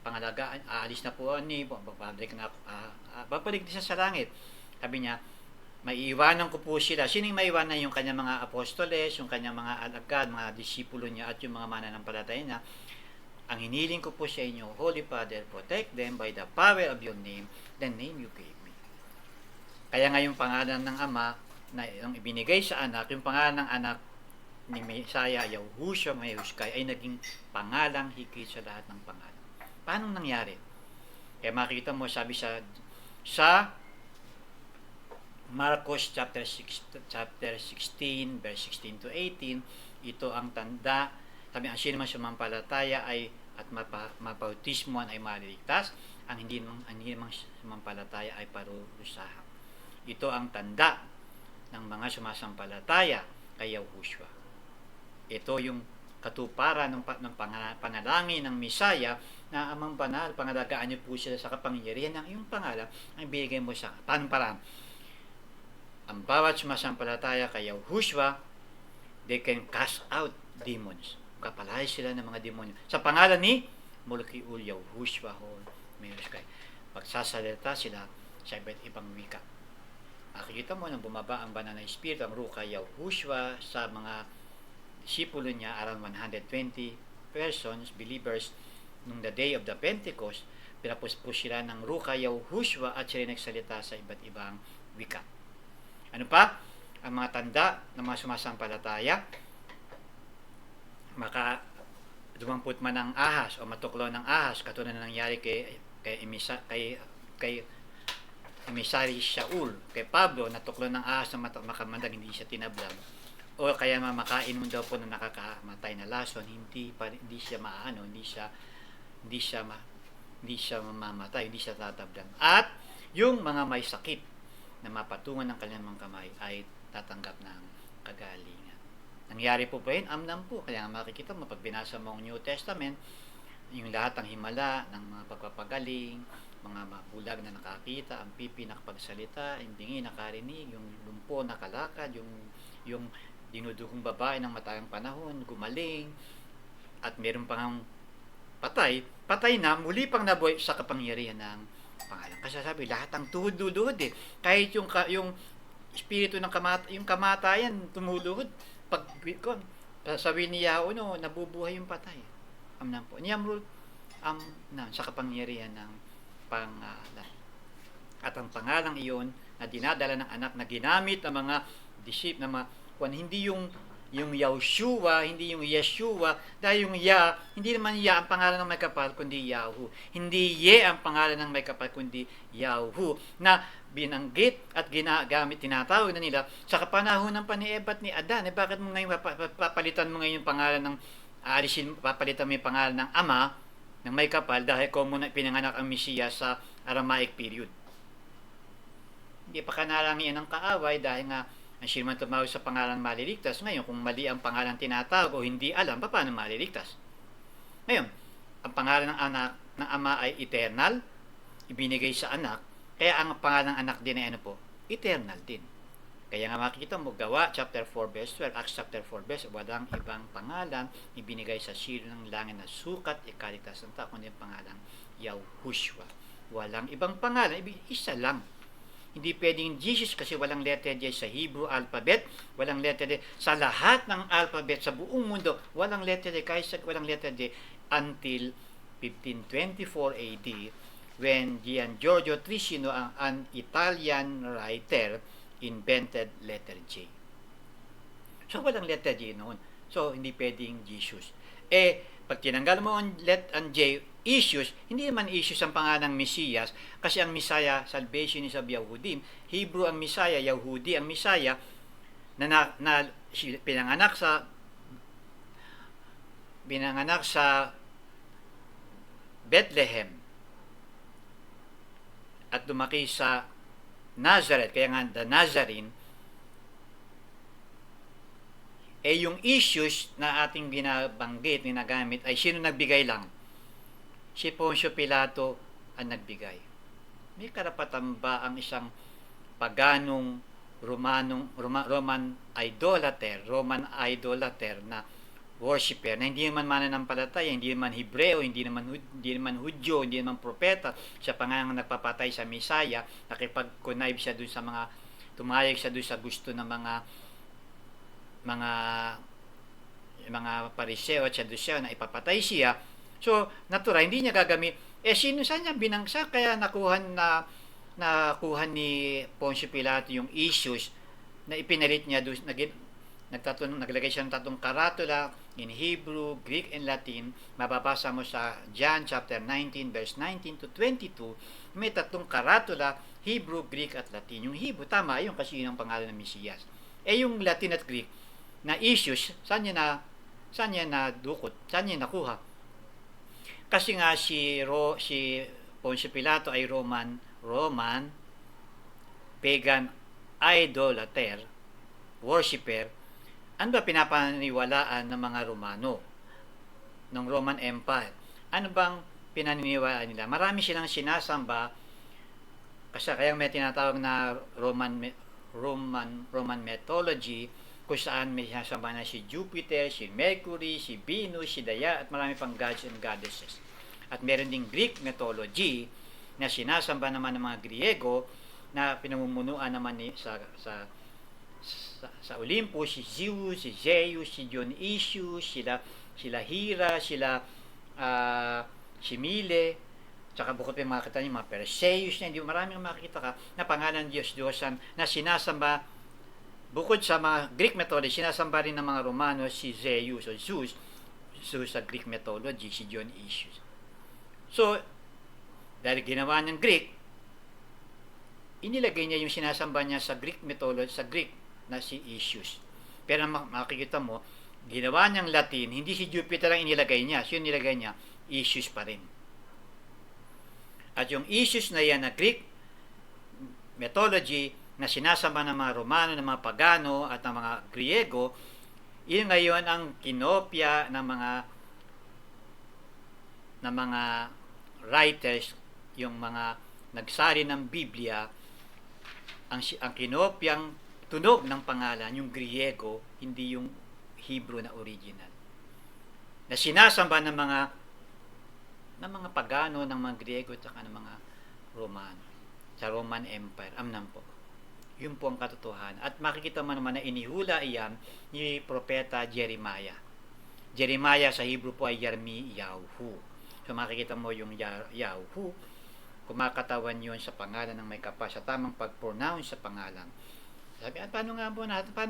pangalagaan, aalis na po ni, babalik din siya sa langit. Sabi niya, maiiwanan ko po sila. Sino yung maiiwanan? Yung kanyang mga apostoles, yung kanyang mga alagad, mga disipulo niya, at yung mga mananampalataya niya. Ang hiniling ko po sa inyo, Holy Father, protect them by the power of your name, the name you gave me. Kaya nga yung pangalan ng Ama, na yung ibinigay sa anak, yung pangalan ng anak ni Messiah, Yahushua Mehushkai, ay naging pangalang higit sa lahat ng pangalan. Paano nangyari? Kaya makita mo, sabi sa Marcos chapter 16 verse 16 to 18, ito ang tanda. Sabi, ang sino man sumampalataya ay at mabautismoan ay maliligtas, ang hindi man sumampalataya ay parurusahan. Ito ang tanda ng mga sumasampalataya kay Yahushua. Ito yung katuparan ng panalangin ng Misaya na Amang Banal, pangalagaan niyo po sila sa kapangyarihan ng iyong pangalan ang binigay mo sa parang ang bawat sumasampalataya kay Yahushua, they can cast out demons. Kapalay sila ng mga demonyo. Sa pangalan ni Mulkiul Yahushua Meoskay. Pagsasalita sila sa iba't ibang wika. Makikita mo nang bumaba ang banal na espiritu, ang Ruka Yahushua sa mga disipulo niya, around 120 persons, believers, nung the day of the Pentecost, pinapuspos sila ng Ruka Yahushua at sila nagsalita sa iba't ibang wika. Ano pa? Ang mga tanda ng mga sumasampalataya, dumampot man ng ahas o matuklaw ng ahas, katulad na nangyari kay emisary Shaul, kay Pablo, natuklaw ng ahas na makamandag, hindi siya tinablang. O kaya mamakain mo daw po na nakakamatay na lason, hindi siya mamamatay, hindi siya tatablang. At yung mga may sakit na mapatungan ng kanilang mga kamay ay tatanggap ng kagalingan. Nangyari po yun, amnam po. Kaya makikita mo, pag binasa mo ang New Testament, yung lahat ng himala, ng mga pagpapagaling, mga bulag na nakakita, ang pipi nakapagsalita, yung bingi nakarinig, yung lumpo nakalakad, yung dinudugong babae ng matayang panahon, gumaling, at meron pang patay na, muli pang nabuhay sa kapangyarihan ng pangalan. Kasi sabi, lahat ang tuhod-luhod eh. Kahit yung espiritu ng yung kamatayan, tumuluhod. Pag sabi ni Yahweh, nabubuhay yung patay. Amnan po. Niyamrul, sa kapangyarihan ng pangalan. At ang pangalang iyon na dinadala ng anak na ginamit ng mga hindi yung Yahushua, hindi yung Yeshua, dahil yung hindi naman ang pangalan ng may kapal, kundi Yahu. Hindi ang pangalan ng may kapal, kundi Yahu, na binanggit at ginagamit, tinatawag na nila sa kapanahon ng Eva at ni Adan. Bakit mo ngayon papalitan mo ngayon yung pangalan ng papalitan mo yung pangalan ng ama ng may kapal dahil kung muna pinanganak ang Mesiyas sa Aramaic period? Hindi pa kanalangan yan ng kaaway dahil nga ang sino man tumawag sa pangalan maliligtas. Ngayon, kung mali ang pangalan tinatawag o hindi alam, paano maliligtas? Ngayon, ang pangalan ng ama ay eternal, ibinigay sa anak, kaya ang pangalan ng anak din ay eternal din. Kaya nga makikita mo, Gawa chapter 4 verse 12, Acts chapter 4 verse, walang ibang pangalan ibinigay sa silo ng langit na sukat ikaligtas ng tao, kundi ang pangalan Yahushua. Walang ibang pangalan, isa lang. Hindi pwedeng Jesus kasi walang letter J sa Hebrew alphabet, walang letter J sa lahat ng alphabet sa buong mundo, walang letter J, kahit walang letter J until 1524 AD when Gian Giorgio Trissino, an Italian writer, invented letter J. So walang letter J noon. So hindi pwedeng Jesus. Pag tinanggal mo ang J, issues, hindi naman issues ang pangalan ng Mesiyas, kasi ang Messiah, salvation is of Yahudim. Hebrew ang Messiah, Yahudi ang Messiah, na pinanganak sa Bethlehem at lumaki sa Nazareth, kaya nga the Nazarene. Yung issues na ating binabanggit, ginagamit, ay sino nagbigay lang? Si Poncio Pilato ang nagbigay. May karapatan ba ang isang paganong Roman idolater na worshipper na hindi naman mananampalataya, hindi naman Hebreo, hindi naman Hudyo, hindi naman propeta, siya pa nga nagpapatay sa Misaya, nakipag-connive siya dun sa tumayag siya dun sa gusto ng mga Pariseo at Saduseo na ipapatay siya. So, natural, hindi niya gagamit. Saan niya binangsa? Kaya nakuha ni Poncio Pilato yung issues na ipinalit niya doon, naglagay siya ng tatlong karatula in Hebrew, Greek, and Latin. Mababasa mo sa John chapter 19 verse 19 to 22. May tatlong karatula, Hebrew, Greek, at Latin. Yung Hebrew, tama yun kasi yun ang pangalan ng Mesiyas. Yung Latin at Greek na issues, saan niya nadukot? Saan niya nakuha? Kasi nga si Poncio Pilato ay Roman pagan idolater, worshipper. Ano ba pinapaniwalaan ng mga Romano ng Roman Empire? Ano bang pinaniniwalaan nila? Marami silang sinasamba kasi kaya may tinatawag na Roman mythology, kung saan may sinasamba na si Jupiter, si Mercury, si Venus, si Daya, at marami pang gods and goddesses. At meron ding Greek mythology na sinasamba naman ng mga Griego na pinamumunuan naman sa Olympus, si Zeus, si Zeus, si Dionysius, sila Hera, si Mile, tsaka bukod pa yung makikita niyo, mga Perseus na, hindi maraming makikita ka na pangalan Diyos-Diyosan na sinasamba. Bukod sa mga Greek mythology, sinasamba rin ng mga Romano si Zeus o Zeus sa Greek mythology, si Dionysius. So, dahil ginawa ng Greek, inilagay niya yung sinasamba niya sa Greek mythology, sa Greek na si Isis. Pero makikita mo, ginawa niyang Latin, hindi si Jupiter ang inilagay niya. So, yung nilagay niya, Isis pa rin. At yung Isis na yan na Greek mythology na sinasamba ng mga Romano, ng mga Pagano at ng mga Griego, yun ngayon ang kinopya ng mga writers, yung mga nagsari ng Biblia, ang kinopyang tunog ng pangalan, yung Griego, hindi yung Hebrew na original. Na sinasamba ng mga Pagano, ng mga Griego, at saka ng mga Romano, sa Roman Empire. Amnan po. Yun po ang katotohanan. At makikita mo naman na inihula iyan ni Propeta Jeremiah. Jeremiah sa Hebrew po ay Yarmi-Yahu. So makikita mo yung Yahu, kumakatawan yun sa pangalan ng may kapal, sa tamang pag-pronounce sa pangalan. Sabi, at paano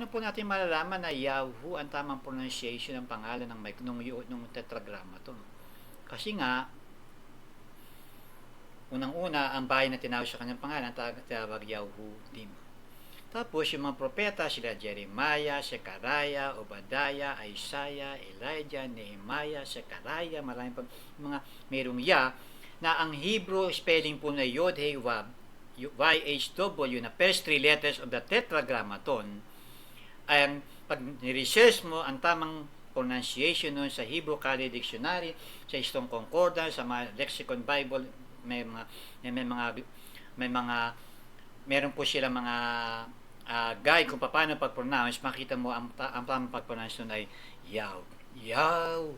po natin malalaman na Yahu ang tamang pronunciation ng pangalan nung tetragrammaton? Kasi nga, unang-una, ang bayan na tinawag sa kanyang pangalan, tawag Yahudim. Tapos, yung mga propeta, sila Jeremiah, Sekariah, Obadiah, Isaiah, Elijah, Nehemiah, Sekariah, marami pang mayroong na ang Hebrew spelling po na Yod, He, Wab, YHW, na first three letters of the tetragrammaton, ay pag ni-research mo ang tamang pronunciation nun sa Hebrew College Dictionary, sa Strong Concordance, sa mga Lexicon Bible, meron po sila mga guide kung paano pag-pronounce. Makita mo ang tamang pag-pronounce nun ay Yahu.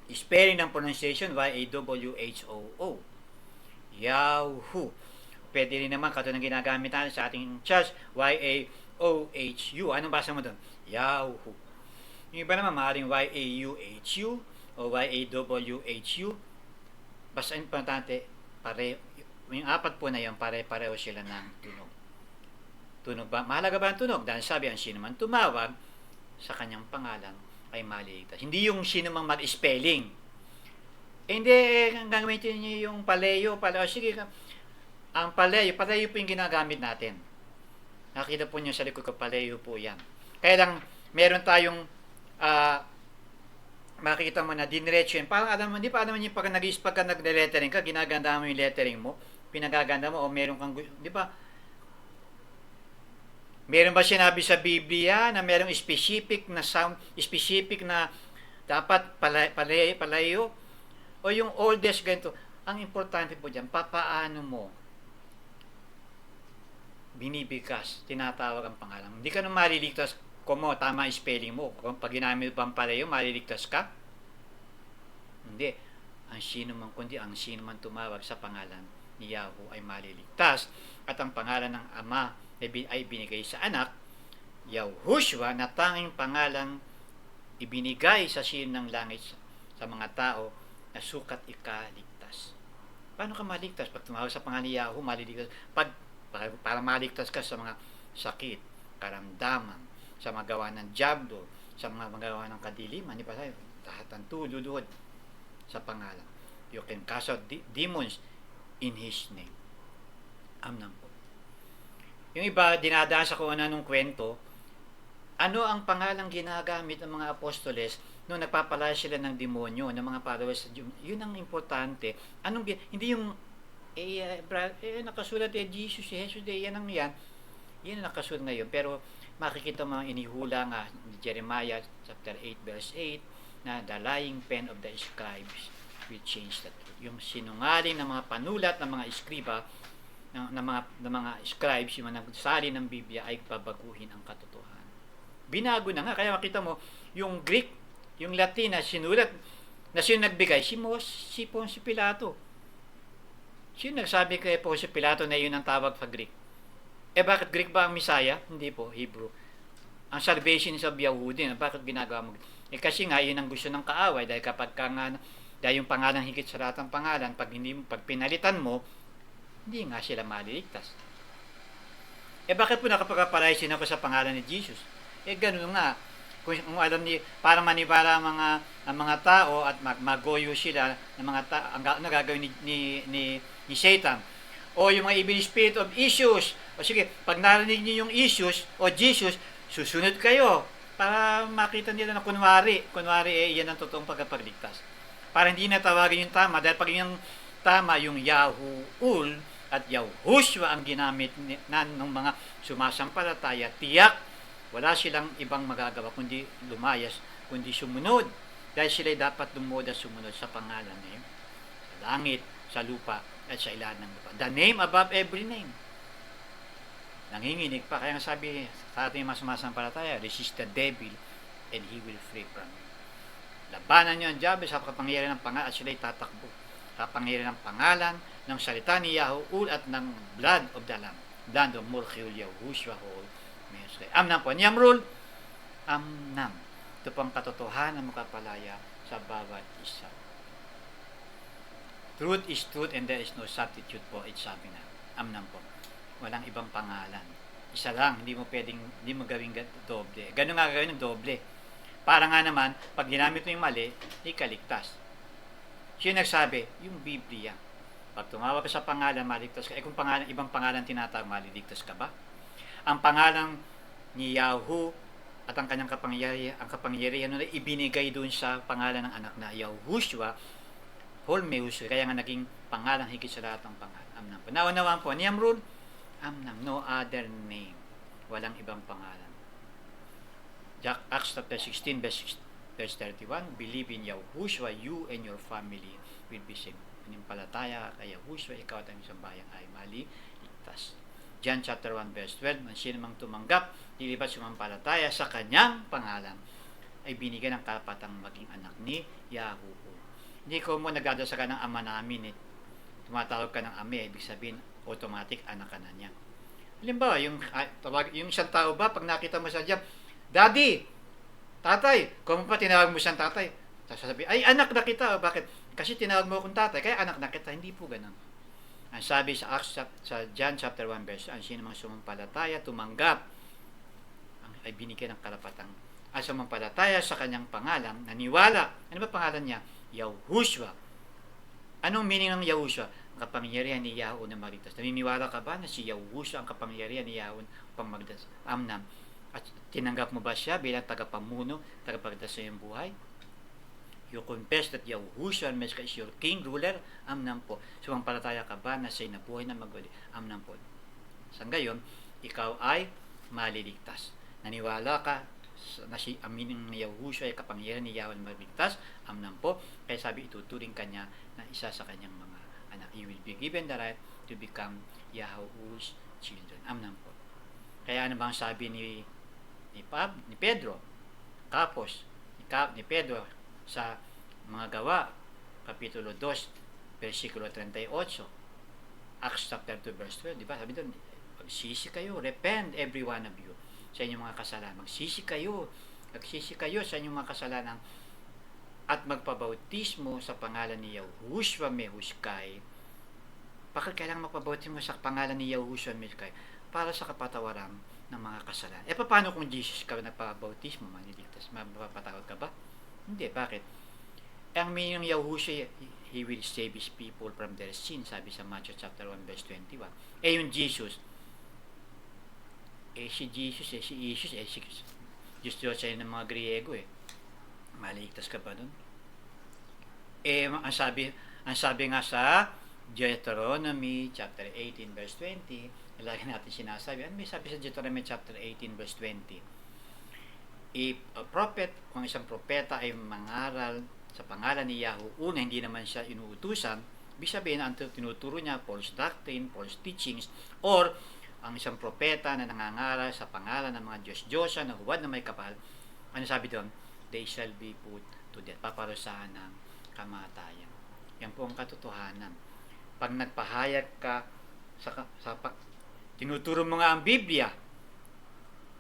Spelling ng pronunciation, Y-A-W-H-O-O. Yahu. Pwede rin naman, katulad ng ginagamit natin sa ating church, Y-A-O-H-U. Anong basa mo doon? Yahu. Yung iba naman, maaaring Y-A-U-H-U o Y-A-W-H-U. Basta importante, yung apat po na yun, pare-pareho sila ng tunog. Tunog ba? Mahalaga ba ang tunog? Dahil sabi, ang sino man tumawag sa kanyang pangalan ay maliligtas. Hindi yung sino mang mag-spelling. Hindi, ang gagamitin niyo yung paleo. Sige, ang paleo po yung ginagamit natin. Nakita po niyo sa likod ko, paleo po yan. Kaya lang, meron tayong makikita mo na diniretso yun. Parang hindi pa alam mo yung pagka nag-lettering ka, ginaganda mo yung lettering mo, pinagaganda mo, o meron kang, di ba? Meron ba sinabi sa Biblia na merong specific na sound, specific na dapat palayo, o yung oldest ganito? Ang importante po dyan, paano mo binibigkas, tinatawag ang pangalan. Hindi ka nung maliligtas kung tama ang spelling mo. Kung pag ginamit pang palayo, maliligtas ka? Hindi. Ang sino man tumawag sa pangalan ni Yahweh ay maliligtas. At ang pangalan ng Ama ay binigay sa anak, Yahushua, na tanging pangalang ibinigay sa sino ng langit sa mga tao na sukat ikaligtas. Paano ka maligtas? Pag tumawag sa pangalan ni Yahweh, maliligtas. Para maligtas ka sa mga sakit, karamdaman, sa magawa ng diablo, sa mga magawa ng kadiliman, di ba tayo? Lahat ng tululuhod sa pangalan. You can cast out demons in His name. Amen po. Yung iba, dinadaan sa kung anong kwento, ano ang pangalang ginagamit ng mga apostoles nung nagpapalaya sila ng demonyo, ng mga followers sa Diyos? Yun ang importante. Hindi yung, nakasulat Jesus, Jesus, yan ang yan. Yan ang nakasulat ngayon. Pero makikita mo ang inihula nga ni Jeremiah chapter 8 verse 8 na the lying pen of the scribes will change the truth. Yung sinungaling ng mga panulat ng mga eskriba, ng mga scribes, yung mga nagsali ng Biblia ay babaguhin ang katotohanan. Binago na nga. Kaya makita mo, yung Greek, yung Latin na sinulat, na sino nagbigay? Si Ponce Pilato. Sino nagsabi kay Ponce Pilato na yun ang tawag sa Greek? Bakit Greek ba ang Messiah? Hindi po, Hebrew. Ang salvation sa Yahudi, bakit ginagawa mo? Kasi nga, yun ang gusto ng kaaway, dahil kapag dahil yung pangalan higit sa lahat ng pangalan, pag pinalitan mo, hindi nga sila maliligtas. Bakit po nakapagpapalay ako sa pangalan ni Jesus? Ganun nga. Kung alam para manibala ang mga tao at magoyo sila ng mga tao, ang gagawin ni Satan. O yung mga evil spirit of issues. O sige, pag narinig niyo yung issues o Jesus, susunod kayo para makita nila na kunwari yan ang totoong pagkapagligtas. Para hindi natawagin yung tama, dahil pag yung tama, yung Yahuul at Yahushua ang ginamit ng mga sumasampalataya, tiyak, wala silang ibang magagawa kundi lumayas, kundi sumunod. Dahil sila dapat lumuod at sumunod sa pangalan na yun. Sa langit, sa lupa, at sa ilalim ng lupa. The name above every name. Nanginginig pa. Kaya nga sabi sa ating mga sumasampalataya, resist the devil and he will flee from you. Labanan nyo ang diablo sa kapangyarihan ng pangalan at sila'y tatakbo. Sa kapangyarihan ng pangalan, ng salita ni Yahuul at ng blood of the Lamb. Blood of Murchiul Yahushua Hol. Amnam po. Niyamrul. Amnam. Ito po ang katotohanan na makapalaya sa bawat isa. Truth is truth and there is no substitute po. It's sabi na. Amnam po. Walang ibang pangalan. Isa lang. Hindi mo gawing doble. Ganun nga gawin ng doble. Para nga naman, pag ginamit mo yung mali, di kaligtas. Siya nagsabi, yung Biblia. Pag tumawag ka sa pangalan, maligtas ka. Kung ibang pangalan tinatawag, maliligtas ka ba? Ang pangalan ni Yahoo at ang kanyang kapangyarihan na ibinigay doon sa pangalan ng anak na Yahushua, Holmeus, kaya nga naging pangalan higit sa lahat ng pangalan. Amnam po. Naunawaan po, Niyamrul, Amnam, no other name. Walang ibang pangalan. Acts chapter 16, verse 31, believe in Yahushua, you and your family will be saved. Panimpalataya kay Yahushua, ikaw at ang isang bayang ay maliligtas. John chapter 1 verse 12, ang sino mang tumanggap, nilibat sumampalataya sa kanyang pangalan, ay binigyan ng karapatang maging anak ni Yahuwah. Hindi ko mo nagdadasal ka ng ama namin, tumatawag ka ng ame, ibig sabihin, automatic anak ka na niya. Halimbawa, yung isang tao ba, pag nakita mo sa diyan, Daddy, tatay, kung pa tinawag mo siyang tatay, sasabihin, ay anak na kita, bakit? Kasi tinawag mo akong tatay, kaya anak na kita, hindi po ganun. Ang sabi sa John chapter 1 verse, ang sino mang sumampalataya, tumanggap, ay binigyan ng karapatang sumampalataya sa kanyang pangalan, naniwala. Ano ba pangalan niya? Yahushua. Anong meaning ng Yahushua? Ang kapangyarihan ni Yahweh na maligtas. Naniniwala ka ba na si Yahushua ang kapangyarihan ni Yahweh upang maligtas? Amnam. At tinanggap mo ba siya bilang tagapamuno, tagapagligtas sa iyong buhay? You confess that Yahushua Meshka is your king, ruler, amnam po. Sumampalataya ka ba na siya'y nabuhay na maguli? Amnam po. Sa ngayon, ikaw ay maliligtas. Naniwala ka na si aminin ni Yahushua ay kapangyarihan ni Yahweh na maligtas? Amnam po. Kaya sabi, ituturing kanya na isa sa kanyang mga anak. You will be given the right to become Yahweh's children. Amnam po. Kaya ano bang sabi ni Pedro? Kapos ni Pedro sa mga gawa, kapitulo 2, versikulo 38, Acts chapter 2, verse 12, di ba? Sabi doon, magsisi kayo, repent every one of you sa inyong mga kasalanan. Magsisi kayo sa inyong mga kasalanan at magpabautismo sa pangalan ni Yahushua Mehushkai. Bakit kailangan magpabautismo sa pangalan ni Yahushua Mehushkai? Para sa kapatawaran ng mga kasalanan. Paano kung Jesus ka nagpabautismo, maliligtas, mapapatawad ka ba? Hindi, bakit? Ang meaning ng Yahushua, He will save His people from their sins, sabi sa Matthew chapter 1 verse 21. Yung Jesus, si Jesus, si Diyos sa'yo ng mga Griego Maliligtas ka ba dun? Ang sabi nga sa Deuteronomy chapter 18 verse 20, lagi natin sinasabi, may sabi sa Deuteronomy chapter 18 verse 20, if a prophet, kung isang propeta ay mangaral sa pangalan ni Yahweh, una, hindi naman siya inuutusan, ibig sabihin, ang tinuturo niya, false doctrine, false teachings, or ang isang propeta na nangangaral sa pangalan ng mga Diyos-Diyosan na huwad na may kapal, ano sabi doon? They shall be put to death, paparusahan ng kamatayan. Yan po ang katotohanan. Pag nagpahayag ka tinuturo mo nga ang Biblia,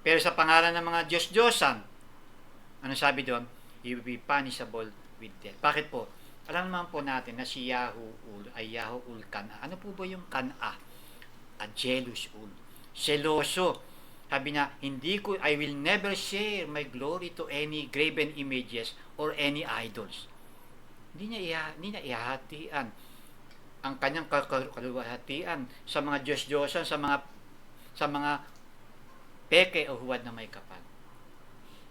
pero sa pangalan ng mga Diyos-Diyosan, ano sabi doon? You will be punishable with death. Bakit po? Alam naman po natin na si Yahuul ay Yahuul Kana. Ano po ba yung Kana? A jealous ul. Seloso. Sabi niya, I will never share my glory to any graven images or any idols. Hindi niya ihahatian ang kanyang kaluwalhatian sa mga Diyos-Diyosan, sa mga peke o huwad na may kapal.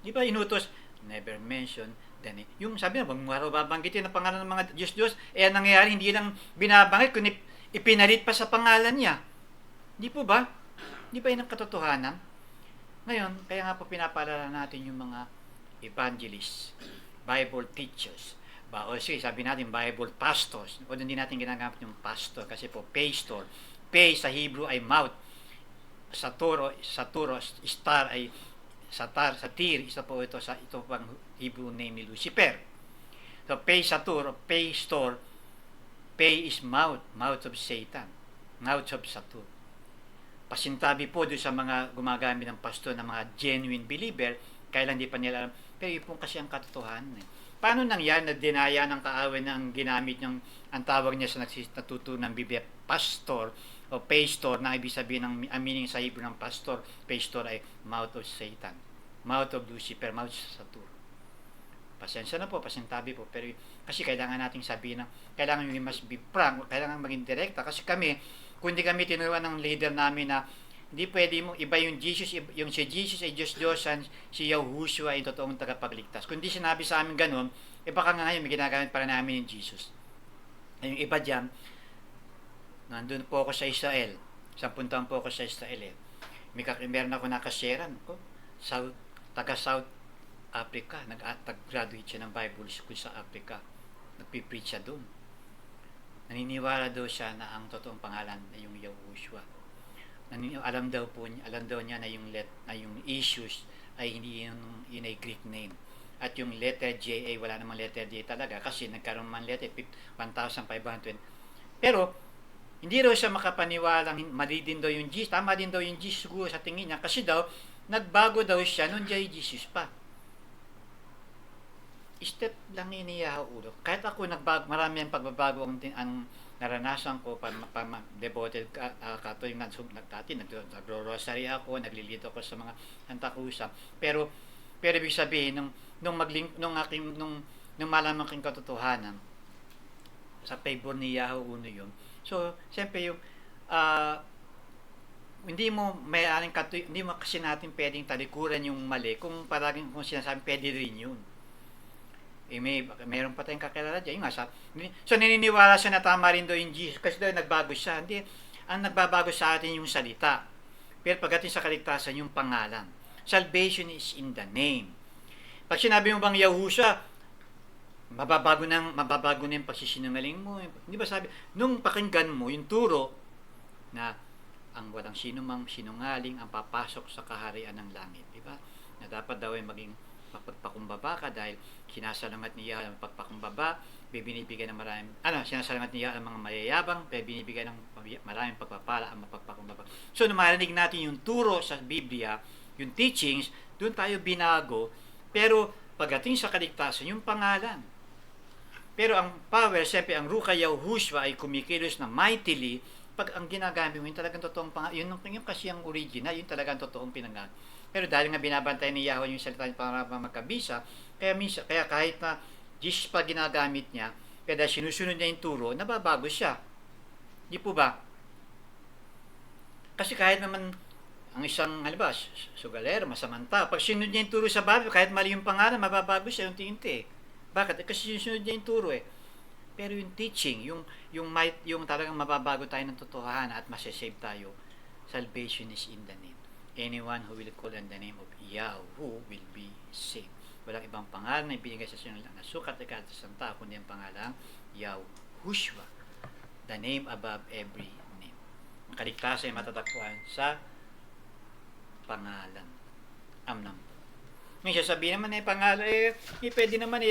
Di ba inutos? Never mention the name. Yung sabi na, huwag babanggitin ang pangalan ng mga Diyos-Diyos, ang nangyayari, hindi lang binabanggit, kundi ipinalit pa sa pangalan niya. Di po ba? Di ba yun ang katotohanan? Ngayon, kaya nga po pinapaalala natin yung mga evangelists, Bible teachers, o sige, sabi natin Bible pastors, o hindi natin ginagamit yung pastor kasi po pastor. Pay sa Hebrew ay mouth, saturo, star ay satir, isa po ito pang Hebrew name ni Lucifer. So pay satur, pastor, pay is mouth of Satan, mouth of Satur. Pasintabi po doon sa mga gumagamit ng pastor ng mga genuine believer, kailan di pa nila alam, pero yun po kasi ang katotohanan. Paano nangyari na dinaya ng kaaway ng ginamit niyang, ang tawag niya sa natututo ng Biblia, pastor o pastor, na ibig sabihin ng meaning sa Hebrew ng pastor, pastor ay mouth of Satan, mouth of Lucifer, mouth sa Satur. Pasensya na po, pasintabi po, pero kasi kailangan nating sabihin na, kailangan yung must be frank, kailangan maging direkta, kasi kami, kundi kami tinuruan ng leader namin na hindi pwede mo iba yung Jesus, yung si Jesus ay Diyos-Diyosan, si Yahushua ay totoong tagapagligtas. Kundi sinabi sa amin ganun, baka nga ngayon may ginagamit para namin yung Jesus. Yung iba dyan, nandun po ako sa Israel, 10 taon po ako sa Israel meron ako nakasyaran ko, taga South Africa, nag-graduate siya ng Bible School sa Africa, nagpipreach siya doon. Naniniwala daw siya na ang totoong pangalan ay yung Yahushua. Alam daw niya na yung issues ay hindi yun ay Greek name. At yung letter J ay wala namang letter J talaga kasi nagkaroon man letter 1,500. Pero hindi daw siya makapaniwalang mali din daw yung Jesus. Tama din daw yung Jesus siguro sa tingin niya kasi daw nagbago daw siya nung J Jesus pa. Step lang iniyahaw ulo. Kahit ako marami ang pagbabago ang naranasan ko devoted katolik dati nagro-rosary ako, naglilito ako sa mga antakusa. Pero ibig sabihin nung malaman king katotohanan sa favor ni Yahweh uno yun. So, siyempre yung hindi mo kasi natin pwedeng talikuran yung mali kung parang kung sinasabi pwede rin yun. Meron pa tayong kakilala dyan. So, naniniwala siya na tama rin daw yung Jesus kasi daw nagbago siya. Hindi, ang nagbabago sa atin yung salita. Pero pagdating sa kaligtasan, yung pangalan. Salvation is in the name. Pag sinabi mo bang Yahushua, mababago na yung pagsisinungaling mo. Hindi ba sabi, nung pakinggan mo yung turo na ang walang sinumang sinungaling ang papasok sa kaharian ng langit. Diba? Na dapat daw ay maging mapagpakumbaba ka dahil sinasalamat niya ang pagpakumbaba, binibigyan ng maraming, sinasalamat niya ang mga mayayabang, binibigyan ng maraming pagpapala ang mapagpakumbaba. So, nung marinig natin yung turo sa Biblia, yung teachings, doon tayo binago, pero pagdating sa kaligtasan, yung pangalan. Pero ang power, siyempre, ang Ruka Yahushua ay kumikilos na mightily pag ang ginagamit mo, yung talagang totoong yun kasi ang original, yun talagang totoong pinangalan. Pero dahil nga binabantay ni Yahweh yung salita niya para magkabisa, kaya kahit na Jesus pa ginagamit niya, kaya dahil sinusunod niya yung turo, nababago siya. Di po ba? Kasi kahit naman ang isang, halimbawa, sugalero, masamanta, pag sinunod niya yung turo sa Bible, kahit mali yung pangalan, mababago siya yung unti-unti. Bakit? Kasi sinunod niya yung turo eh. Pero yung teaching, yung talagang mababago tayo ng totohanan at masasave tayo, salvation is in the name. Anyone who will call on the name of Yahweh will be saved. Walang ibang pangalan na ibinigay sa sinunod na sukat at santa, kundi ang pangalang Yahushua, the name above every name. Ang kaligtasan ay matatagpuan sa pangalan. Amnam. Ngayon, sasabihin naman pangalan, pwede naman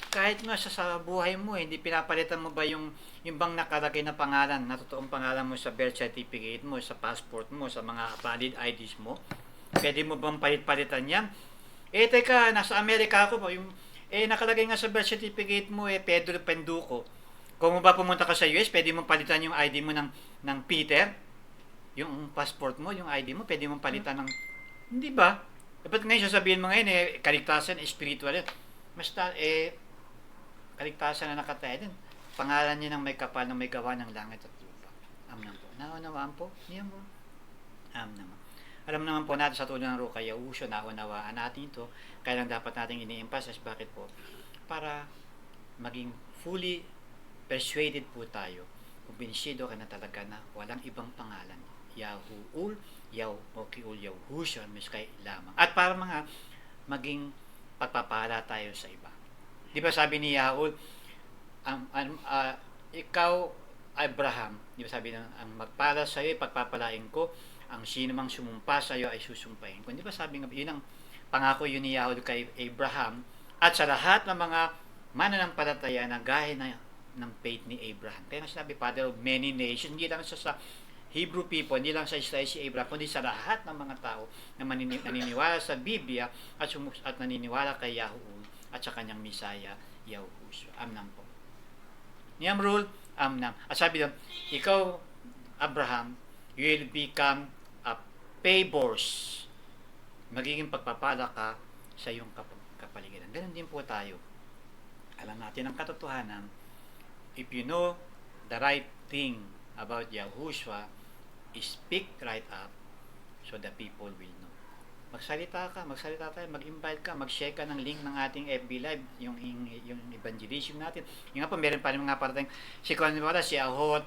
kahit nga sa buhay mo, hindi pinapalitan mo ba yung bang nakalagay na pangalan, na totoong pangalan mo sa birth certificate mo, sa passport mo, sa mga valid IDs mo? Pwede mo bang palit-palitan yan? Teka, nasa Amerika ako ba? Nakalagay nga sa birth certificate mo, Pedro Penduko. Kung mo ba pumunta ka sa US, pwede mo palitan yung ID mo ng Peter? Yung passport mo, yung ID mo, pwede mo palitan ng... Hindi ba? Dapat ngayon sasabihin mo ngayon, kaligtasan, spiritual yan. Basta, kaligtasan na nakataya din. Pangalan niya ng may kapal na may gawa ng langit at lupa. Amen po. Naunawaan po? Niyan po. Amen. Alam naman po natin sa tulong ng Ruka Yahushua, naunawaan natin ito. Kaya lang dapat natin ini-emphasize. Bakit po? Para maging fully persuaded po tayo. Kumbinsido ka na talaga na walang ibang pangalan. Yahuul, Yahukiul, Yahushua, miskay lamang. At para maging pagpapala tayo sa iba. Di ba sabi ni Yahuul, ikaw, Abraham, di ba sabi ang magpala sa iyo, pagpapalain ko, ang sino mang sumumpa sa iyo ay susumpahin ko. Di ba sabi nga, yun ang pangako yun ni Yahuul kay Abraham, at sa lahat ng mga mananampalataya na gaya ng faith ni Abraham. Kaya nga sinabi, Father of many nations, hindi lang sa Hebrew people, hindi lang sa Israel si Abraham, kundi sa lahat ng mga tao na naniniwala sa Biblia at naniniwala kay Yahuul at sa kanyang Misaya, Yahushua. Amnam po. Niyam rule, amnam. At sabi doon, ikaw, Abraham, you will become a favors. Magiging pagpapala ka sa iyong kapaligiran. Ganun din po tayo. Alam natin ang katotohanan. If you know the right thing about Yahushua, speak right up so the people will know. Magsalita tayo, mag-invite ka, mag-share ka ng link ng ating FB Live, yung evangelism natin. Yung nga po, meron pa rin mga parating, si Ahot,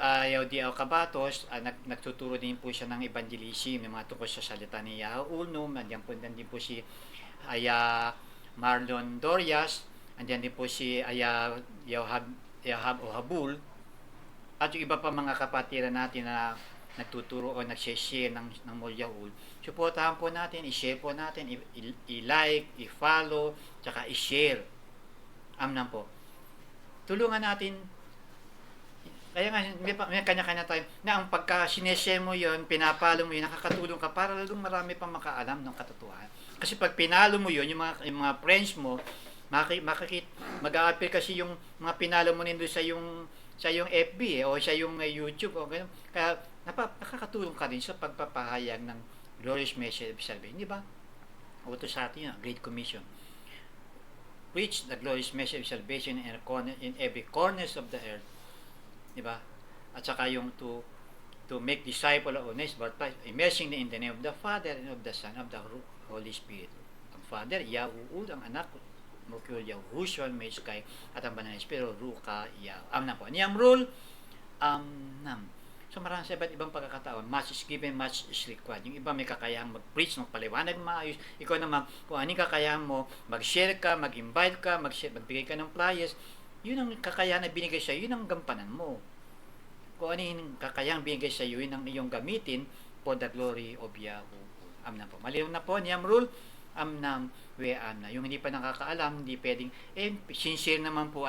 Yaudi Kabatos, nagtuturo din po siya ng evangelism, yung mga tungkol sa salita ni Yahuul, nandiyan din po si Marlon Dorias, andiyan din po si Yahab Ohabul, at yung iba pa mga kapatiran natin na nagtuturo o nag-share ng Yahuul. Suportahan po natin, i-share po natin, i-like, i-follow, tsaka i-share. Amnan po. Tulungan natin. Kaya nga, may kanya-kanya tayo, na ang pagka-sineshare mo yun, pinapalo mo yun, nakakatulong ka para lalong marami pang makaalam ng katotohanan. Kasi pag pinalo mo yun, yung mga friends mo, mag-a-appear kasi yung mga pinalo mo nito sa yung FB o sa yung YouTube o gano'n. Kaya nakakatulong ka rin sa pagpapahayag ng glorious message of salvation, di ba? Utos sa atin yun, Great Commission. Preach the glorious message of salvation in every corners of the earth, di ba? At saka yung to make disciple of honest baptized, immersing in the name of the Father and of the Son of the Holy Spirit. Ang Father, Yahuul, ang anak, Mukul Yahushua, Meshkai, at ang Banal na Espiritu, Ruka, Yahu. Amnam po. Niyang rule, amnam. So marami sa iba't ibang pagkakataon, much is given, much is required. Yung iba may kakayahang mag-preach, magpaliwanag maayos. Ikaw naman, kung anong kakayahan mo, mag-share ka, mag-invite ka, magbigay ka ng flyers, yun ang kakayahan na binigay sa iyo, yun ang gampanan mo. Kung ano yung kakayahang binigay sa iyo, yun ang iyong gamitin for the glory of Yahweh. Amnam po. Malinaw na po, niyang rule, amnam, we amna. Yung hindi pa nakakaalam, hindi pwedeng, sincere naman po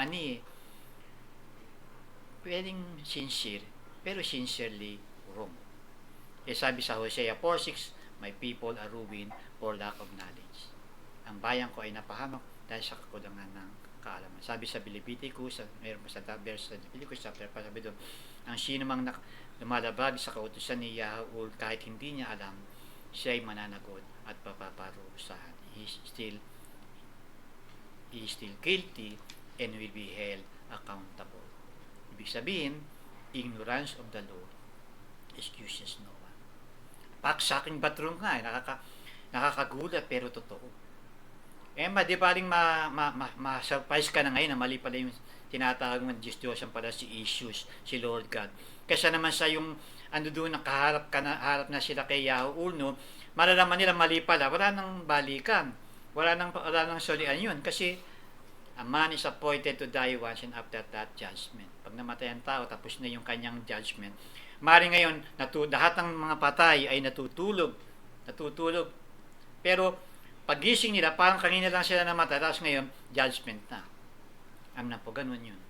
pwedeng sincere, pero sincerely wrong. Sabi sa Hosea 4:6, my people are ruined for lack of knowledge. Ang bayan ko ay napahamak dahil sa kakulangan ng kaalaman. Sabi sa Leviticus, mayroon pa sa verse sa Leviticus chapter 5, sabi doon, ang sino mang lumalabag sa kautusan ni Yahweh kahit hindi niya alam, siya ay mananagot at papaparusahan. He is still guilty and will be held accountable. Ibig sabihin, ignorance of the law excuses no one. Paksaking batrong nga, nakakagulat pero totoo. Di baling ma-surprise ka na ngayon na mali pala yung tinatawag ng Diyos ang pala si Jesus, si Lord God. Kasi naman sa yung doon nakaharap harap na sila kay Yahweh, no, malalaman nila mali pala, wala nang balikan, wala nang solian yun, kasi a man is appointed to die once and after that judgment. Pag namatay ang tao, tapos na yung kanyang judgment. Mari ngayon, lahat ng mga patay ay natutulog. Pero, pagising nila, parang kanina lang sila namatay, tapos ngayon, judgment na. Amnan po, ganun yun.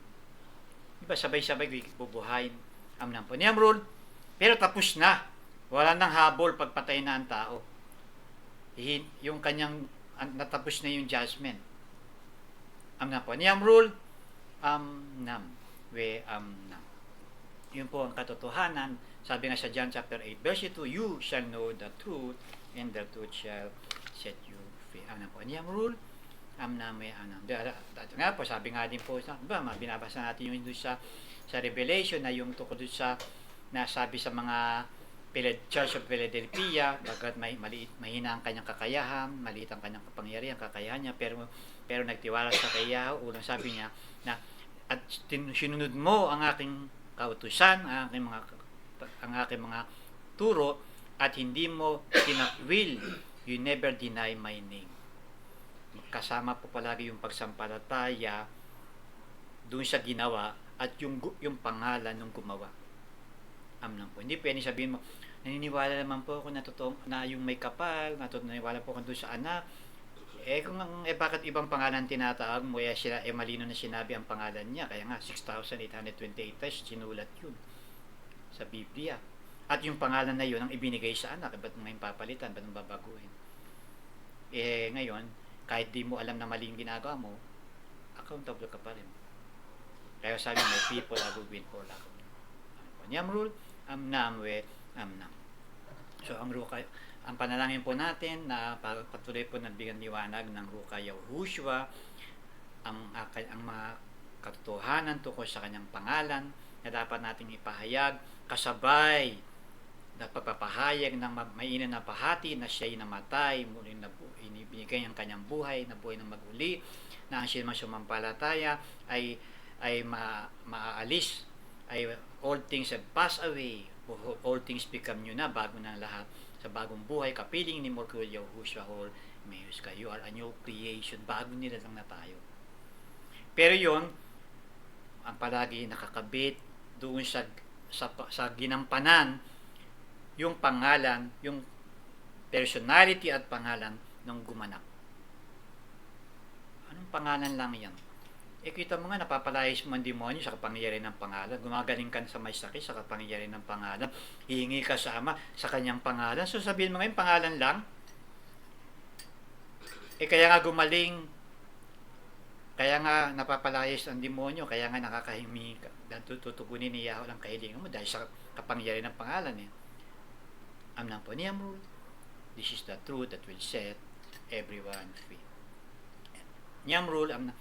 Diba, sabay-sabay bubuhayin. Amnan po. Niyang rule, pero tapos na. Wala nang habol pagpatay na ang tao. Yung kanyang, natapos na yung judgment. Amnan po. Niyang rule, yun po ang katotohanan. Sabi nga sa John chapter 8 verse 2, you shall know the truth and the truth shall set you free. Amnan po. Niyang rule, nga po, sabi nga din po, binabasa natin yung doon sa Revelation na yung tukod doon sa nasabi sa mga Church of Philadelphia, bagat mahina ang kanyang kakayahan, maliit ang kanyang kapangyarihan, kakayahan niya, pero nagtiwala sa kaya, ulang sabi niya na at sinunod mo ang aking kautusan, ang aking mga turo, at hindi mo tinakwil, you never deny my name. Kasama po palagi yung pagsampalataya doon sa ginawa at yung pangalan ng gumawa. Amnan po. Hindi pwede sabihin mo, naniniwala naman po ako na yung may kapal, naniniwala po ako doon sa anak. Bakit ibang pangalan tinatawag mo? Malino na sinabi ang pangalan niya. Kaya nga, 6,828 times sinulat yun sa Biblia. At yung pangalan na yun ang ibinigay sa anak. Ba't ngayon papalitan? Ba't babaguhin? Ngayon, kahit di mo alam na mali yung ginagawa mo, accountable ka pa rin. Kaya sabi mo, people are will win for lack of Nyam rule, amnam. So, ang panalangin po natin na patuloy po nagbigyan liwanag ng Ruka Yahushua, ang mga katotohanan tungkol sa kanyang pangalan na dapat nating ipahayag kasabay na pagpapahayag ng mainam na pahati na siya'y namatay, muling binigay ang kanyang buhay, na buhay ng maguli, na ang siya'y sumampalataya ay maaalis, ay all things have passed away, all things become new na, bago na lahat, sa bagong buhay, kapiling ni Morkul Yahushua Hol Meyuska. You are a new creation, bago nila lang na tayo. Pero yon ang palagi nakakabit doon sa ginampanan, yung pangalan, yung personality at pangalan ng gumanap. Anong pangalan lang yan? Kita mo nga, napapalayas mo ang demonyo sa kapangyarihan ng pangalan. Gumagaling ka sa may sakit sa kapangyarihan ng pangalan. Hihingi ka sa Ama sa kanyang pangalan. So sabihin mo ngayon, pangalan lang. Kaya nga gumaling, kaya nga napapalayas ang demonyo, kaya nga nakakahingi ka. Tutugunin ni Yahweh ang kahilingan mo dahil sa kapangyarihan ng pangalan. Amnang po niya mo, this is the truth that will set everyone free. Niyam rule, amnang.